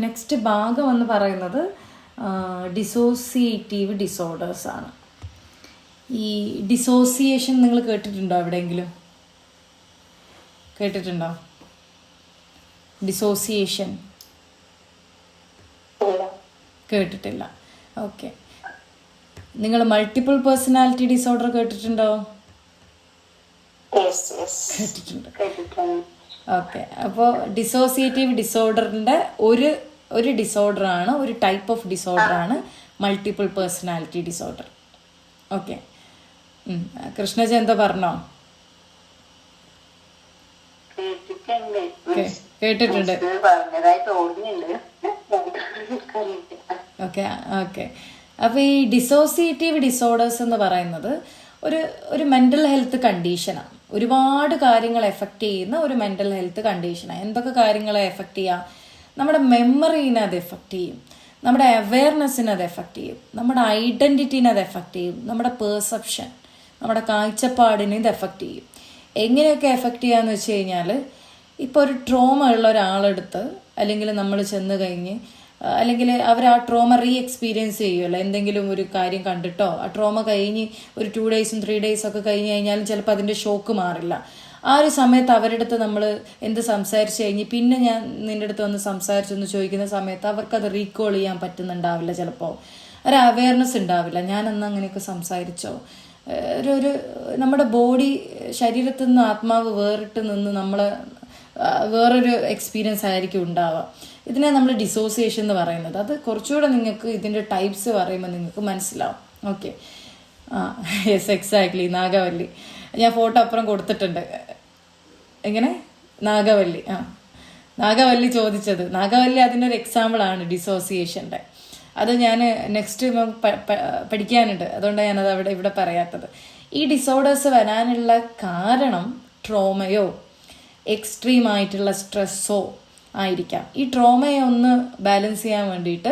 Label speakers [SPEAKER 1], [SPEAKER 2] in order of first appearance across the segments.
[SPEAKER 1] Next ഭാഗം എന്ന് പറയുന്നത് ഡിസോസിയേറ്റീവ് ഡിസോർഡേഴ്സ് ആണ്. ഈ ഡിസോസിയേഷൻ നിങ്ങൾ കേട്ടിട്ടുണ്ടോ? എവിടെയെങ്കിലും കേട്ടിട്ടുണ്ടോ ഡിസോസിയേഷൻ? കേട്ടിട്ടില്ല. ഓക്കെ. നിങ്ങൾ മൾട്ടിപ്പിൾ പേഴ്സണാലിറ്റി ഡിസോർഡർ കേട്ടിട്ടുണ്ടോ? കേട്ടിട്ടുണ്ട്. ഓക്കെ. അപ്പോൾ ഡിസോസിയേറ്റീവ് ഡിസോർഡറിൻ്റെ ഒരു ഡിസോർഡറാണ്, ഒരു ടൈപ്പ് ഓഫ് ഡിസോർഡറാണ് multiple personality disorder. Okay. Krishnaja എന്താ പറഞ്ഞോ? കേട്ടിട്ടുണ്ട്. Okay okay. അപ്പോൾ ഈ ഡിസോസിയേറ്റീവ് ഡിസോർഡേഴ്സ് എന്ന് പറയുന്നത് ഒരു മെൻ്റൽ ഹെൽത്ത് കണ്ടീഷനാണ്. ഒരുപാട് കാര്യങ്ങൾ എഫക്റ്റ് ചെയ്യുന്ന ഒരു മെൻ്റൽ ഹെൽത്ത് കണ്ടീഷനാണ്. എന്തൊക്കെ കാര്യങ്ങളെ എഫക്റ്റ് ചെയ്യുക? നമ്മുടെ മെമ്മറീനെ അത് എഫക്റ്റ് ചെയ്യും, നമ്മുടെ അവെയർനെസ്സിനെ അത് എഫക്റ്റ് ചെയ്യും, നമ്മുടെ ഐഡൻറ്റിറ്റീനെ അത് എഫക്റ്റ് ചെയ്യും, നമ്മുടെ പെർസെപ്ഷൻ, നമ്മുടെ കാഴ്ചപ്പാടിനെ ഇത് എഫക്റ്റ് ചെയ്യും. എങ്ങനെയൊക്കെ എഫക്റ്റ് ചെയ്യാന്ന് വെച്ച് കഴിഞ്ഞാൽ, ഇപ്പോൾ ഒരു ട്രോമ ഉള്ള ഒരാളെടുത്ത് അല്ലെങ്കിൽ നമ്മൾ ചെന്ന് കഴിഞ്ഞ് അല്ലെങ്കിൽ അവർ ആ ട്രോമ എക്സ്പീരിയൻസ് ചെയ്യുമല്ലോ, എന്തെങ്കിലും ഒരു കാര്യം കണ്ടിട്ടോ ആ ട്രോമ കഴിഞ്ഞ് ഒരു 2 ഡേയ്സും 3 ഡേയ്സും ഒക്കെ കഴിഞ്ഞ് കഴിഞ്ഞാലും ചിലപ്പോൾ അതിൻ്റെ ഷോക്ക് മാറില്ല. ആ ഒരു സമയത്ത് അവരുടെ അടുത്ത് നമ്മൾ എന്ത് സംസാരിച്ച് കഴിഞ്ഞ് പിന്നെ ഞാൻ നിൻ്റെ അടുത്ത് വന്ന് സംസാരിച്ചെന്ന് ചോദിക്കുന്ന സമയത്ത് അവർക്കത് റീകോൾ ചെയ്യാൻ പറ്റുന്നുണ്ടാവില്ല. ചിലപ്പോൾ ഒരു അവെയർനെസ് ഉണ്ടാവില്ല, ഞാനന്ന് അങ്ങനെയൊക്കെ സംസാരിച്ചോ. ഒരു നമ്മുടെ ബോഡി, ശരീരത്തിൽ നിന്ന് ആത്മാവ് വേറിട്ട് നിന്ന് നമ്മളെ വേറൊരു എക്സ്പീരിയൻസ് ആയിരിക്കും ഉണ്ടാവുക. ഇതിനെ നമ്മൾ ഡിസോസിയേഷൻ എന്ന് പറയുന്നത്. അത് കുറച്ചുകൂടെ നിങ്ങൾക്ക് ഇതിൻ്റെ ടൈപ്സ് പറയുമ്പോൾ നിങ്ങൾക്ക് മനസ്സിലാവും. ഓക്കെ. Yes, exactly. നാഗവല്ലി, ഞാൻ ഫോട്ടോ അപ്പുറം കൊടുത്തിട്ടുണ്ട്. എങ്ങനെ? നാഗവല്ലി. നാഗവല്ലി ചോദിച്ചത്. നാഗവല്ലി അതിൻ്റെ ഒരു എക്സാമ്പിളാണ് ഡിസോസിയേഷൻ്റെ. അത് ഞാൻ നെക്സ്റ്റ് പഠിക്കാനുണ്ട്, അതുകൊണ്ടാണ് ഞാനത് ഇവിടെ പറയാത്തത്. ഈ ഡിസോർഡേഴ്സ് വരാനുള്ള കാരണം ട്രോമയോ എക്സ്ട്രീം ആയിട്ടുള്ള സ്ട്രെസ്സോ ആയിരിക്കാം. ഈ ട്രോമയെ ഒന്ന് ബാലൻസ് ചെയ്യാൻ വേണ്ടിയിട്ട്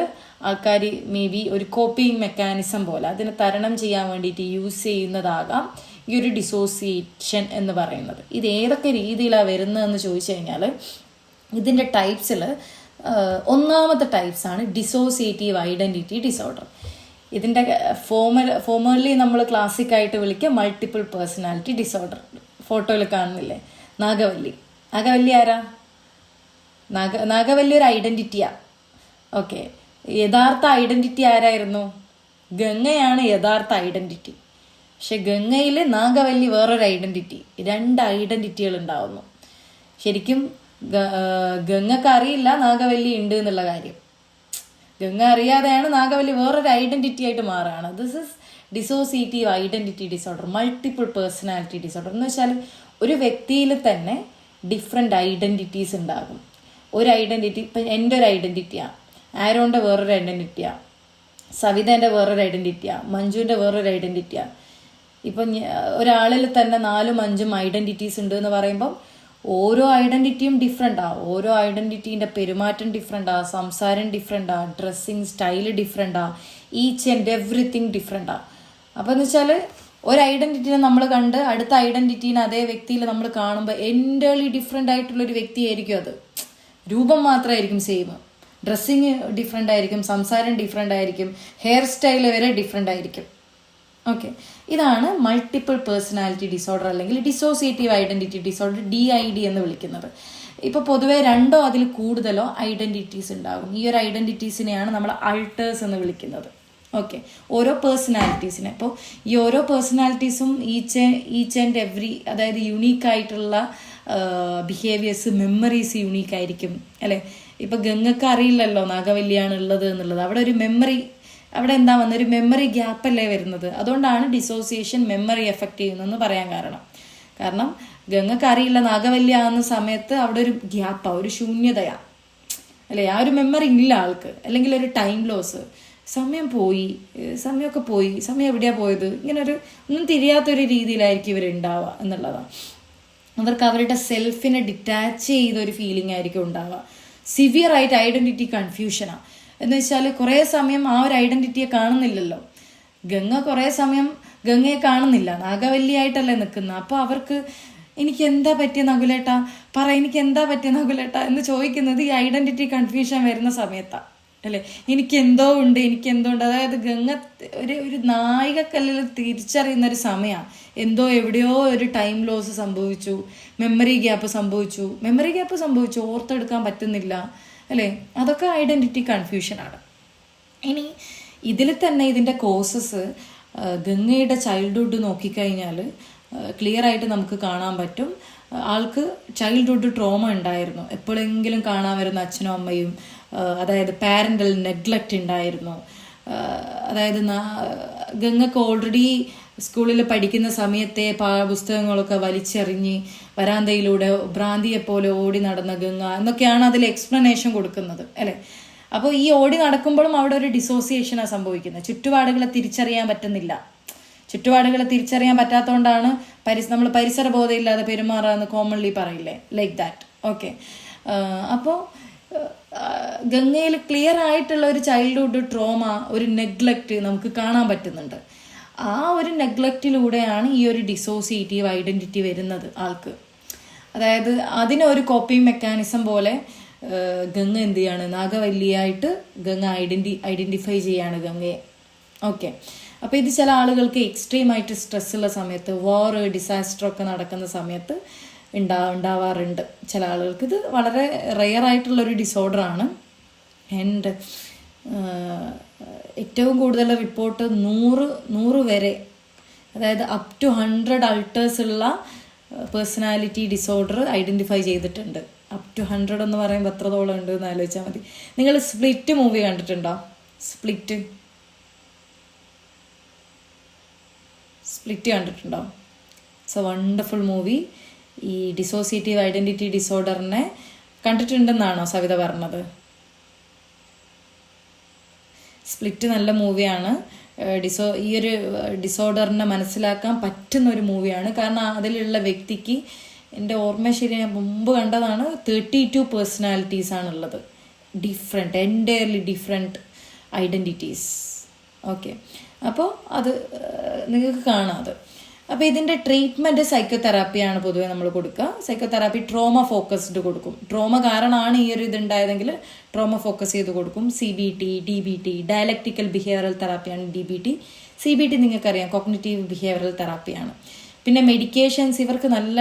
[SPEAKER 1] ആൾക്കാർ മേ ബി ഒരു കോപ്പിംഗ് മെക്കാനിസം പോലെ അതിനെ തരണം ചെയ്യാൻ വേണ്ടിയിട്ട് യൂസ് ചെയ്യുന്നതാകാം ഈ ഒരു ഡിസോസിയേഷൻ എന്ന് പറയുന്നത്. ഇത് ഏതൊക്കെ രീതിയിലാണ് വരുന്നതെന്ന് ചോദിച്ചു കഴിഞ്ഞാൽ, ഇതിൻ്റെ ടൈപ്സിൽ ഒന്നാമത്തെ ടൈപ്സാണ് ഡിസോസിയേറ്റീവ് ഐഡൻറ്റിറ്റി ഡിസോർഡർ. ഇതിൻ്റെ ഫോമർലി നമ്മൾ ക്ലാസിക്കായിട്ട് വിളിക്കുക മൾട്ടിപ്പിൾ പേഴ്സണാലിറ്റി ഡിസോർഡർ. ഫോട്ടോയിൽ കാണുന്നില്ലേ നാഗവല്ലി? നാഗവല്ലി ആരാ? നാഗവല്ലി ഒരു ഐഡൻറ്റിറ്റിയാണ്. ഓക്കെ. യഥാർത്ഥ ഐഡൻറ്റിറ്റി ആരായിരുന്നു? ഗംഗയാണ് യഥാർത്ഥ ഐഡൻറ്റിറ്റി. പക്ഷെ ഗംഗയിൽ നാഗവല്ലി വേറൊരു ഐഡൻറ്റിറ്റി. 2 ഐഡൻറ്റിറ്റികൾ ഉണ്ടാവുന്നു. ശരിക്കും ഗംഗക്ക് അറിയില്ല നാഗവല്ലി ഉണ്ട് എന്നുള്ള കാര്യം. ഗംഗ അറിയാതെയാണ് നാഗവല്ലി വേറൊരു ഐഡൻറ്റിറ്റി ആയിട്ട് മാറുകയാണ്. This is dissociative identity disorder, multiple personality disorder. എന്ന് വെച്ചാൽ ഒരു വ്യക്തിയിൽ തന്നെ ഡിഫറെൻ്റ് ഐഡൻറ്റിറ്റീസ് ഉണ്ടാകും. ഒരു ഐഡൻറ്റിറ്റി, ഇപ്പം എൻ്റെ ഒരു ഐഡൻറ്റിറ്റിയാണ്, ആരോൻ്റെ വേറൊരു ഐഡൻറ്റിറ്റിയാണ്, സവിതേൻ്റെ വേറൊരു ഐഡൻറ്റിറ്റിയാണ്, മഞ്ജുവിൻ്റെ വേറൊരു ഐഡൻറ്റിറ്റിയാണ്. ഇപ്പം ഒരാളിൽ തന്നെ 4ഉം 5ഉം ഐഡൻറ്റിറ്റീസ് ഉണ്ട് എന്ന് പറയുമ്പം ഓരോ ഐഡൻറ്റിറ്റിയും ഡിഫറെൻ്റാണ്. ഓരോ ഐഡൻറ്റിറ്റീൻ്റെ പെരുമാറ്റം ഡിഫറെൻ്റാണ്, സംസാരം ഡിഫറെൻ്റാണ്, ഡ്രസ്സിങ് സ്റ്റൈല് ഡിഫറെൻ്റാണ്, ഈച്ച് ആൻഡ് എവറിത്തിങ് ഡിഫറെൻ്റാണ്. അപ്പോൾ എന്ന് വെച്ചാൽ ഒരു ഐഡൻറ്റിറ്റിനെ നമ്മൾ കണ്ട് അടുത്ത ഐഡൻറ്റിറ്റീനെ അതേ വ്യക്തിയിൽ നമ്മൾ കാണുമ്പോൾ എൻ്റർലി ഡിഫറെൻ്റ് ആയിട്ടുള്ളൊരു വ്യക്തിയായിരിക്കും അത്. രൂപം മാത്രമായിരിക്കും സെയിം, ഡ്രസ്സിങ് ഡിഫറെൻ്റ് ആയിരിക്കും, സംസാരം ഡിഫറെൻ്റ് ആയിരിക്കും, ഹെയർ സ്റ്റൈൽ വരെ ഡിഫറെൻ്റ് ആയിരിക്കും. ഓക്കെ. ഇതാണ് മൾട്ടിപ്പിൾ പേഴ്സണാലിറ്റി ഡിസോർഡർ അല്ലെങ്കിൽ ഡിസോസിയേറ്റീവ് ഐഡൻറ്റിറ്റി ഡിസോർഡർ, DID എന്ന് വിളിക്കുന്നത്. ഇപ്പോൾ പൊതുവേ 2ഓ അതിൽ കൂടുതലോ ഐഡൻറ്റിറ്റീസ് ഉണ്ടാകും. ഈ ഒരു ഐഡൻറ്റിറ്റീസിനെയാണ് നമ്മൾ അൾട്ടേഴ്സ് എന്ന് വിളിക്കുന്നത്. ഓക്കെ. ഓരോ പേഴ്സണാലിറ്റീസിനെ, അപ്പോൾ ഈ ഓരോ പേഴ്സണാലിറ്റീസും ഈച്ച് ആൻഡ് എവറി, അതായത് യുണീക്കായിട്ടുള്ള ബിഹേവിയേഴ്സ്, മെമ്മറീസ് യുണീക്കായിരിക്കും അല്ലേ. ഇപ്പോൾ ഗംഗക്ക് അറിയില്ലല്ലോ നാഗവല്ലിയാണ് ഉള്ളത് എന്നുള്ളത്. അവിടെ ഒരു മെമ്മറി, അവിടെ എന്താ വന്നൊരു മെമ്മറി ഗ്യാപ്പല്ലേ വരുന്നത്. അതുകൊണ്ടാണ് ഡിസോസിയേഷൻ മെമ്മറി എഫക്റ്റ് ചെയ്യുന്നതെന്ന് പറയാൻ കാരണം ഗംഗക്ക് അറിയില്ല നാഗവല്ലി ആകുന്ന സമയത്ത് അവിടെ ഒരു ഗ്യാപ്പാണ്, ഒരു ശൂന്യതയാണ് അല്ലേ. ആ ഒരു മെമ്മറി ഇല്ല ആൾക്ക്, അല്ലെങ്കിൽ ഒരു ടൈം ലോസ്, സമയമൊക്കെ പോയി, സമയം എവിടെയാണ് പോയത്, ഇങ്ങനെ ഒന്നും തിരിയാത്തൊരു രീതിയിലായിരിക്കും ഇവരുണ്ടാവുക എന്നുള്ളതാണ്. അവർക്ക് അവരുടെ സെൽഫിനെ ഡിറ്റാച്ച് ചെയ്തൊരു ഫീലിംഗ് ആയിരിക്കും ഉണ്ടാവുക. സിവിയർ ആയിട്ട് ഐഡൻറ്റിറ്റി കൺഫ്യൂഷനാണ്. എന്ന് വെച്ചാൽ കുറേ സമയം ആ ഒരു ഐഡൻറ്റിറ്റിയെ കാണുന്നില്ലല്ലോ. ഗംഗ കുറേ സമയം ഗംഗയെ കാണുന്നില്ല, നാഗവല്ലിയായിട്ടല്ലേ നിൽക്കുന്നത്. അപ്പോൾ അവർക്ക് എനിക്ക് എന്താ പറ്റിയ നകുലേട്ടാ, എനിക്ക് എന്താ പറ്റിയ നകുലേട്ടാ എന്ന് ചോദിക്കുന്നത് ഈ ഐഡന്റിറ്റി കൺഫ്യൂഷൻ വരുന്ന സമയത്താണ് അല്ലേ. എനിക്കെന്തോ ഉണ്ട്. അതായത് ഗംഗ ഒരു നായികക്കല്ലിൽ തിരിച്ചറിയുന്ന ഒരു സമയമാണ്. എവിടെയോ ഒരു ടൈം ലോസ് സംഭവിച്ചു, മെമ്മറി ഗ്യാപ്പ് സംഭവിച്ചു, ഓർത്തെടുക്കാൻ പറ്റുന്നില്ല അല്ലേ. അതൊക്കെ ഐഡന്റിറ്റി കൺഫ്യൂഷനാണ്. ഇനി ഇതിൽ തന്നെ ഇതിൻ്റെ കോസസ് ഗംഗയുടെ ചൈൽഡ്ഹുഡ് നോക്കിക്കഴിഞ്ഞാൽ ക്ലിയർ ആയിട്ട് നമുക്ക് കാണാൻ പറ്റും. ആൾക്ക് ചൈൽഡ്ഹുഡ് ട്രോമ ഉണ്ടായിരുന്നു. എപ്പോഴെങ്കിലും കാണാൻ വരുന്ന അച്ഛനും അമ്മയും, അതായത് പാരൻ്റൽ നെഗ്ലക്റ്റ് ഉണ്ടായിരുന്നു. അതായത് ഗംഗക്ക് ഓൾറെഡി സ്കൂളിൽ പഠിക്കുന്ന സമയത്തെ പുസ്തകങ്ങളൊക്കെ വലിച്ചെറിഞ്ഞ് വരാന്തയിലൂടെ ഭ്രാന്തിയെപ്പോലെ ഓടി നടന്ന ഗംഗ എന്നൊക്കെയാണ് അതിൽ എക്സ്പ്ലനേഷൻ കൊടുക്കുന്നത് അല്ലേ. അപ്പോൾ ഈ ഓടി നടക്കുമ്പോഴും അവിടെ ഒരു ഡിസോസിയേഷനാണ് സംഭവിക്കുന്നത്. ചുറ്റുപാടുകളെ തിരിച്ചറിയാൻ പറ്റാത്തതുകൊണ്ടാണ് നമ്മൾ പരിസര ബോധമില്ലാതെ പെരുമാറാന്ന് കോമൺലി പറയില്ലേ, ലൈക്ക് ദാറ്റ്. ഓക്കെ, അപ്പോൾ ഗംഗയിൽ ക്ലിയർ ആയിട്ടുള്ള ഒരു ചൈൽഡ്ഹുഡ് ട്രോമ, ഒരു നെഗ്ലക്റ്റ് നമുക്ക് കാണാൻ പറ്റുന്നുണ്ട്. ആ ഒരു നെഗ്ലക്റ്റിലൂടെയാണ് ഈ ഒരു ഡിസോസിയേറ്റീവ് ഐഡന്റിറ്റി വരുന്നത് ആൾക്ക്. അതായത് അതിനൊരു കോപ്പിംഗ് മെക്കാനിസം പോലെ ഗംഗ എന്ത് ചെയ്യാണ്, നാഗവല്ലിയായിട്ട് ഗംഗ ഐഡന്റിഫൈ ചെയ്യാണ് ഗംഗയെ. ഓക്കെ, അപ്പോൾ ഇത് ചില ആളുകൾക്ക് എക്സ്ട്രീം ആയിട്ട് സ്ട്രെസ്സുള്ള സമയത്ത്, ഡിസാസ്റ്റർ ഒക്കെ നടക്കുന്ന സമയത്ത് ഉണ്ടാവാറുണ്ട് ചില ആളുകൾക്ക്. ഇത് വളരെ റെയർ ആയിട്ടുള്ളൊരു ഡിസോർഡറാണ്. ആൻഡ് ഏറ്റവും കൂടുതൽ റിപ്പോർട്ട് 100 വരെ, അതായത് അപ് ടു 100 അൾട്ടേഴ്സ് ഉള്ള പേഴ്സണാലിറ്റി ഡിസോർഡർ ഐഡൻറ്റിഫൈ ചെയ്തിട്ടുണ്ട്. അപ് ടു 100 എന്ന് പറയുമ്പോൾ എത്രത്തോളം ഉണ്ട് എന്ന് ആലോചിച്ചാൽ മതി. നിങ്ങൾ സ്പ്ലിറ്റ് മൂവി കണ്ടിട്ടുണ്ടോ? സ്പ്ലിറ്റ് കണ്ടിട്ടുണ്ടോ? It's A wonderful movie. ഈ ഡിസോസിയേറ്റീവ് ഐഡൻറ്റിറ്റി ഡിസോർഡറിനെ കണ്ടിട്ടുണ്ടെന്നാണോ സവിത പറഞ്ഞത്? സ്പ്ലിറ്റ് നല്ല മൂവിയാണ്. ഈ ഒരു ഡിസോർഡറിനെ മനസ്സിലാക്കാൻ പറ്റുന്ന ഒരു മൂവിയാണ്. കാരണം അതിലുള്ള വ്യക്തിക്ക്, എൻ്റെ ഓർമ്മ ശരി, ഞാൻ മുമ്പ് കണ്ടതാണ്, 32 പേഴ്സണാലിറ്റീസ് ആണുള്ളത്. Entirely different identities. ഓക്കെ, അപ്പോൾ അത് നിങ്ങൾക്ക് കാണാം അത്. അപ്പോൾ ഇതിൻ്റെ ട്രീറ്റ്മെൻറ്റ് സൈക്കോതെറാപ്പിയാണ് പൊതുവേ നമ്മൾ കൊടുക്കുക. സൈക്കോതെറാപ്പി ട്രോമ ഫോക്കസ്ഡ് കൊടുക്കും. ട്രോമ കാരണമാണ് ഈ ഒരു ഇതുണ്ടായതെങ്കിൽ ട്രോമ ഫോക്കസ് ചെയ്ത് കൊടുക്കും. CBT, DBT, ഡയലക്റ്റിക്കൽ ബിഹേവിയറൽ തെറാപ്പിയാണ് DBT. CBT നിങ്ങൾക്കറിയാം, കോഗ്നിറ്റീവ് ബിഹേവിയറൽ തെറാപ്പിയാണ്. പിന്നെ മെഡിക്കേഷൻസ് ഇവർക്ക് നല്ല,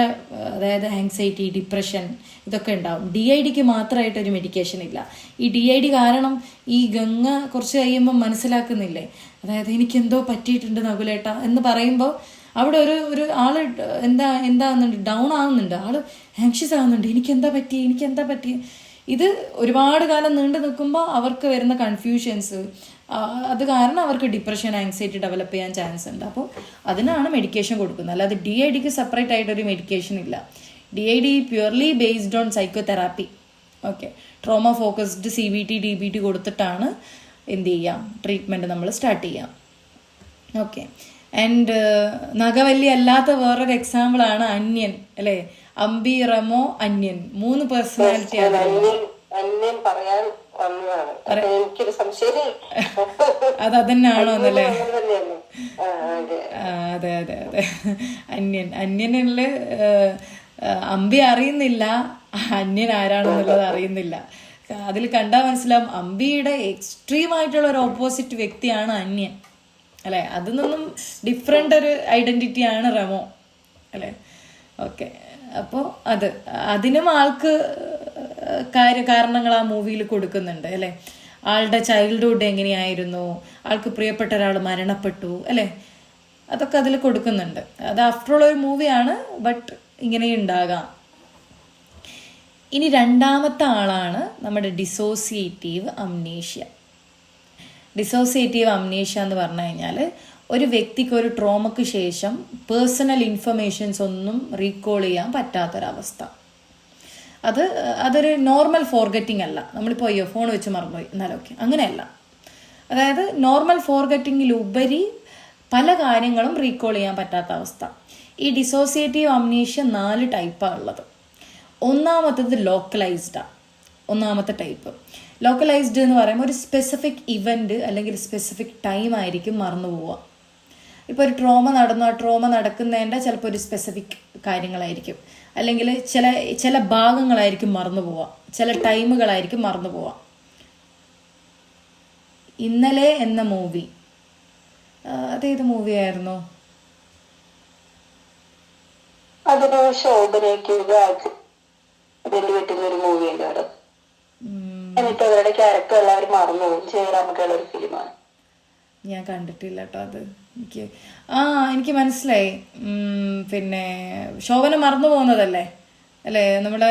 [SPEAKER 1] അതായത് ആങ്സൈറ്റി, ഡിപ്രഷൻ ഇതൊക്കെ ഉണ്ടാവും. DIDക്ക് മാത്രമായിട്ടൊരു മെഡിക്കേഷൻ ഇല്ല. ഈ DID കാരണം ഈ ഗംഗ കുറച്ച് കഴിയുമ്പോൾ മനസ്സിലാക്കുന്നില്ലേ, അതായത് എനിക്കെന്തോ പറ്റിയിട്ടുണ്ട് നകുലേട്ട എന്ന് പറയുമ്പോൾ അവിടെ ഒരു ആള് എന്താകുന്നുണ്ട്, ഡൗൺ ആവുന്നുണ്ട്, ആള് ആങ്ഷ്യസ് ആവുന്നുണ്ട്, എനിക്കെന്താ പറ്റി. ഇത് ഒരുപാട് കാലം നീണ്ടു നിൽക്കുമ്പോൾ അവർക്ക് വരുന്ന കൺഫ്യൂഷൻസ്, അത് കാരണം അവർക്ക് ഡിപ്രഷൻ, ആങ്സൈറ്റി ഡെവലപ്പ് ചെയ്യാൻ ചാൻസ് ഉണ്ട്. അപ്പോൾ അതിനാണ് മെഡിക്കേഷൻ കൊടുക്കുന്നത്. അല്ലാതെ DIDക്ക് സെപ്പറേറ്റ് ആയിട്ടൊരു മെഡിക്കേഷൻ ഇല്ല. DID purely based on psychotherapy. Okay, trauma focused CBT, DBT കൊടുത്തിട്ടാണ് എന്ത് ചെയ്യാം, ട്രീറ്റ്മെൻറ്റ് നമ്മൾ സ്റ്റാർട്ട് ചെയ്യാം. ഓക്കെ, ആൻഡ് നാഗവല്ലി അല്ലാത്ത വേറൊരു എക്സാമ്പിളാണ് അന്യൻ അല്ലേ. അമ്പി, റമോ, അന്യൻ 3 പേഴ്സണാലിറ്റി ആണ്. അതന്നെയാണോ എന്നല്ലേ? അതെ. അന്യനില് അമ്പി അറിയുന്നില്ല, അന്യൻ ആരാണെന്നുള്ളത് അറിയുന്നില്ല. അതിൽ കണ്ടാൽ മനസ്സിലാവും അമ്പിയുടെ എക്സ്ട്രീം ആയിട്ടുള്ള ഒരു ഓപ്പോസിറ്റ് വ്യക്തിയാണ് അന്യൻ അല്ലേ. അതിൽ നിന്നും ഡിഫറെൻ്റ് ഒരു ഐഡൻറ്റിറ്റിയാണ് റെമോ അല്ലേ. ഓക്കെ, അപ്പോൾ അതിനും ആൾക്ക് കാരണങ്ങൾ ആ മൂവിയിൽ കൊടുക്കുന്നുണ്ട് അല്ലേ. ആളുടെ ചൈൽഡ്ഹുഡ് എങ്ങനെയായിരുന്നു, ആൾക്ക് പ്രിയപ്പെട്ട ഒരാൾ മരണപ്പെട്ടു അല്ലേ, അതൊക്കെ അതിൽ കൊടുക്കുന്നുണ്ട്. അത് ആഫ്റ്റർ ഓൾ ഒരു മൂവിയാണ്, ബട്ട് ഇങ്ങനെയുണ്ടാകാം. ഇനി രണ്ടാമത്തെ ആളാണ് നമ്മുടെ ഡിസോസിയേറ്റീവ് അംനീഷ്യ. ഡിസോസിയേറ്റീവ് അംനീഷ്യ എന്ന് പറഞ്ഞു കഴിഞ്ഞാൽ ഒരു വ്യക്തിക്ക് ഒരു ട്രോമയ്ക്ക് ശേഷം പേഴ്സണൽ ഇൻഫർമേഷൻസ് ഒന്നും റീകോൾ ചെയ്യാൻ പറ്റാത്തൊരവസ്ഥ. അതൊരു നോർമൽ ഫോർഗറ്റിംഗ് അല്ല. നമ്മളിപ്പോൾ അയ്യോ ഫോൺ വെച്ച് മറന്നുപോയി എന്നാലൊക്കെ, അങ്ങനെയല്ല. അതായത് നോർമൽ ഫോർഗറ്റിങ്ങിലുപരി പല കാര്യങ്ങളും റീകോൾ ചെയ്യാൻ പറ്റാത്ത അവസ്ഥ. ഈ ഡിസോസിയേറ്റീവ് അംനീഷ്യ 4 ടൈപ്പാണ് ഉള്ളത്. ഒന്നാമത്തേത് ലോക്കലൈസ്ഡാണ്. ഒന്നാമത്തെ ടൈപ്പ് ലോക്കലൈസ്ഡ് എന്ന് പറയുമ്പോൾ ഒരു സ്പെസിഫിക് ഇവൻറ്റ് അല്ലെങ്കിൽ സ്പെസിഫിക് ടൈം ആയിരിക്കും മറന്നു പോവുക. ഇപ്പോൾ ഒരു ട്രോമ നടന്നു, ആ ട്രോമ നടക്കുന്നതിൻ്റെ ചിലപ്പോൾ ഒരു സ്പെസിഫിക് കാര്യങ്ങളായിരിക്കും, അല്ലെങ്കിൽ ചില ഭാഗങ്ങളായിരിക്കും മറന്നു പോവുക, ചില ടൈമുകളായിരിക്കും മറന്നു പോവുക. ഇന്നലെ എന്ന മൂവി, അതേത് മൂവിയായിരുന്നു?
[SPEAKER 2] അതൊരു ശോഭനയ്ക്ക് പറ്റുന്ന ഒരു മൂവി ഉണ്ട് അവിടെ. എന്നിട്ട് അവരുടെ ക്യാരക്ടർ എല്ലാവരും മറന്നു പോകും. ജയറാമൊക്കെയുള്ള ഒരു ഫിലിമാണ്.
[SPEAKER 1] ഞാൻ കണ്ടിട്ടില്ല കേട്ടോ അത്. എനിക്ക് മനസ്സിലായി. പിന്നെ ശോഭന മറന്നു പോകുന്നതല്ലേ അല്ലേ? നമ്മുടെ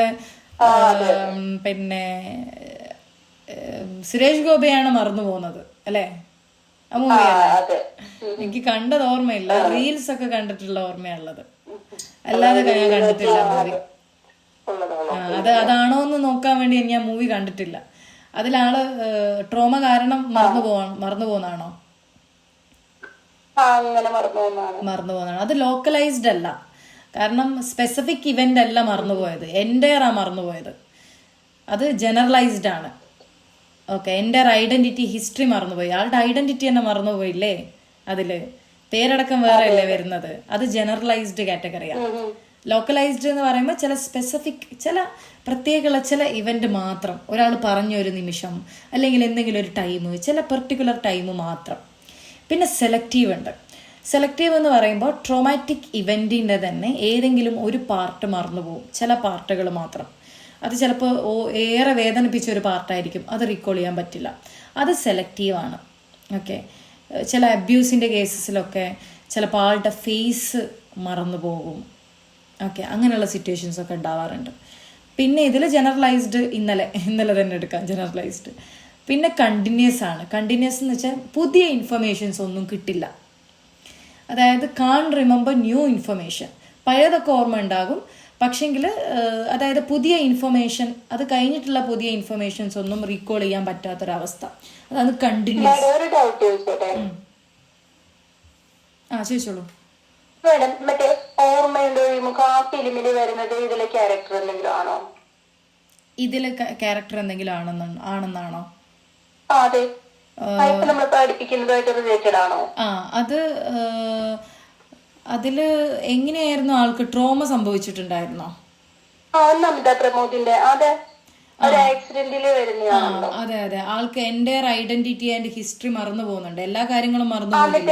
[SPEAKER 1] പിന്നെ സുരേഷ് ഗോപിയാണ് മറന്നു പോകുന്നത് അല്ലേ? ആ മൂവിയല്ലേ? എനിക്ക് കണ്ടത് ഓർമ്മയില്ല, റീൽസ് ഒക്കെ കണ്ടിട്ടുള്ള ഓർമ്മയുള്ളത്, അല്ലാതെ ഞാൻ കണ്ടിട്ടില്ല മൂവി. അതാണോ എന്ന് നോക്കാൻ വേണ്ടി ഞാൻ മൂവി കണ്ടിട്ടില്ല. അതിലാള് ട്രോമ കാരണം മറന്നു പോകുന്നതാണോ? മറന്നു പോകുന്നതാണ്. അത് ലോക്കലൈസ്ഡ് അല്ല, കാരണം സ്പെസിഫിക് ഇവന്റ് അല്ല മറന്നുപോയത്, എൻ്റെയറാ മറന്നുപോയത്. അത് ജനറലൈസ്ഡ് ആണ്. ഓക്കെ, എൻ്റെയർ ഐഡന്റിറ്റി, ഹിസ്റ്ററി മറന്നുപോയി. ആളുടെ ഐഡന്റിറ്റി തന്നെ മറന്നുപോയില്ലേ? അതില് പേരടക്കം വേറെ അല്ലേ വരുന്നത്? അത് ജനറലൈസ്ഡ് കാറ്റഗറിയാണ്. ലോക്കലൈസ്ഡ് എന്ന് പറയുമ്പോൾ ചില സ്പെസിഫിക്, ചില പ്രത്യേക ചില ഇവന്റ് മാത്രം, ഒരാൾ പറഞ്ഞ ഒരു നിമിഷം അല്ലെങ്കിൽ എന്തെങ്കിലും ഒരു ടൈം, ചില പെർട്ടിക്കുലർ ടൈം മാത്രം. പിന്നെ സെലക്റ്റീവ് ഉണ്ട്. സെലക്റ്റീവ് എന്ന് പറയുമ്പോൾ ട്രോമാറ്റിക് ഇവൻറ്റിൻ്റെ തന്നെ ഏതെങ്കിലും ഒരു പാർട്ട് മറന്നുപോകും, ചില പാർട്ടുകൾ മാത്രം. അത് ചിലപ്പോൾ ഏറെ വേദനിപ്പിച്ച ഒരു പാർട്ടായിരിക്കും, അത് റീകോൾ ചെയ്യാൻ പറ്റില്ല. അത് സെലക്റ്റീവാണ്. ഓക്കെ, ചില അബ്യൂസിൻ്റെ കേസസിലൊക്കെ ചിലപ്പോൾ ആളുടെ ഫേസ് മറന്നു പോകും. ഓക്കെ, അങ്ങനെയുള്ള സിറ്റുവേഷൻസ് ഒക്കെ ഉണ്ടാവാറുണ്ട്. പിന്നെ ഇതിൽ ജനറലൈസ്ഡ്, ഇന്നലെ തന്നെ എടുക്കാം ജനറലൈസ്ഡ്. പിന്നെ കണ്ടിന്യൂസ് ആണ്. കണ്ടിന്യൂസ് എന്ന് വെച്ചാൽ പുതിയ ഇൻഫർമേഷൻസ് ഒന്നും കിട്ടില്ല. അതായത് കാൺ റിമെമ്പർ ന്യൂ ഇൻഫർമേഷൻ. പഴയതൊക്കെ ഓർമ്മ ഉണ്ടാകും, പക്ഷെങ്കിൽ അതായത് പുതിയ ഇൻഫർമേഷൻ, അത് കഴിഞ്ഞിട്ടുള്ള പുതിയ ഇൻഫർമേഷൻസ് ഒന്നും റീകോൾ ചെയ്യാൻ പറ്റാത്തൊരവസ്ഥ. അതാണ് കണ്ടിന്യൂസ്. ചോദിച്ചോളൂ.
[SPEAKER 2] മറ്റേ ഓർമ്മയുണ്ടോ ആ ഫിലിമിൽ വരുന്നത് ഇതിലെ ക്യാരക്ടർ എന്തെങ്കിലും ആണോ?
[SPEAKER 1] ഇതിലെ ക്യാരക്ടർ എന്തെങ്കിലും ആണെന്നാണോ?
[SPEAKER 2] അതെ, നമ്മൾ പഠിപ്പിക്കുന്നതായിട്ട് റിലേറ്റഡ് ആണോ?
[SPEAKER 1] അത് അതില് എങ്ങനെയായിരുന്നു? ആൾക്ക് ട്രോമ സംഭവിച്ചിട്ടുണ്ടായിരുന്നോ?
[SPEAKER 2] നമിത പ്രമോദിന്റെ അതെ
[SPEAKER 1] അതെ. ആൾക്ക് എൻ്റെയർ ഐഡന്റിറ്റി ആൻഡ് ഹിസ്റ്ററി മറന്നു പോകുന്നുണ്ട്, എല്ലാ കാര്യങ്ങളും മറന്നു പോകുന്നില്ല.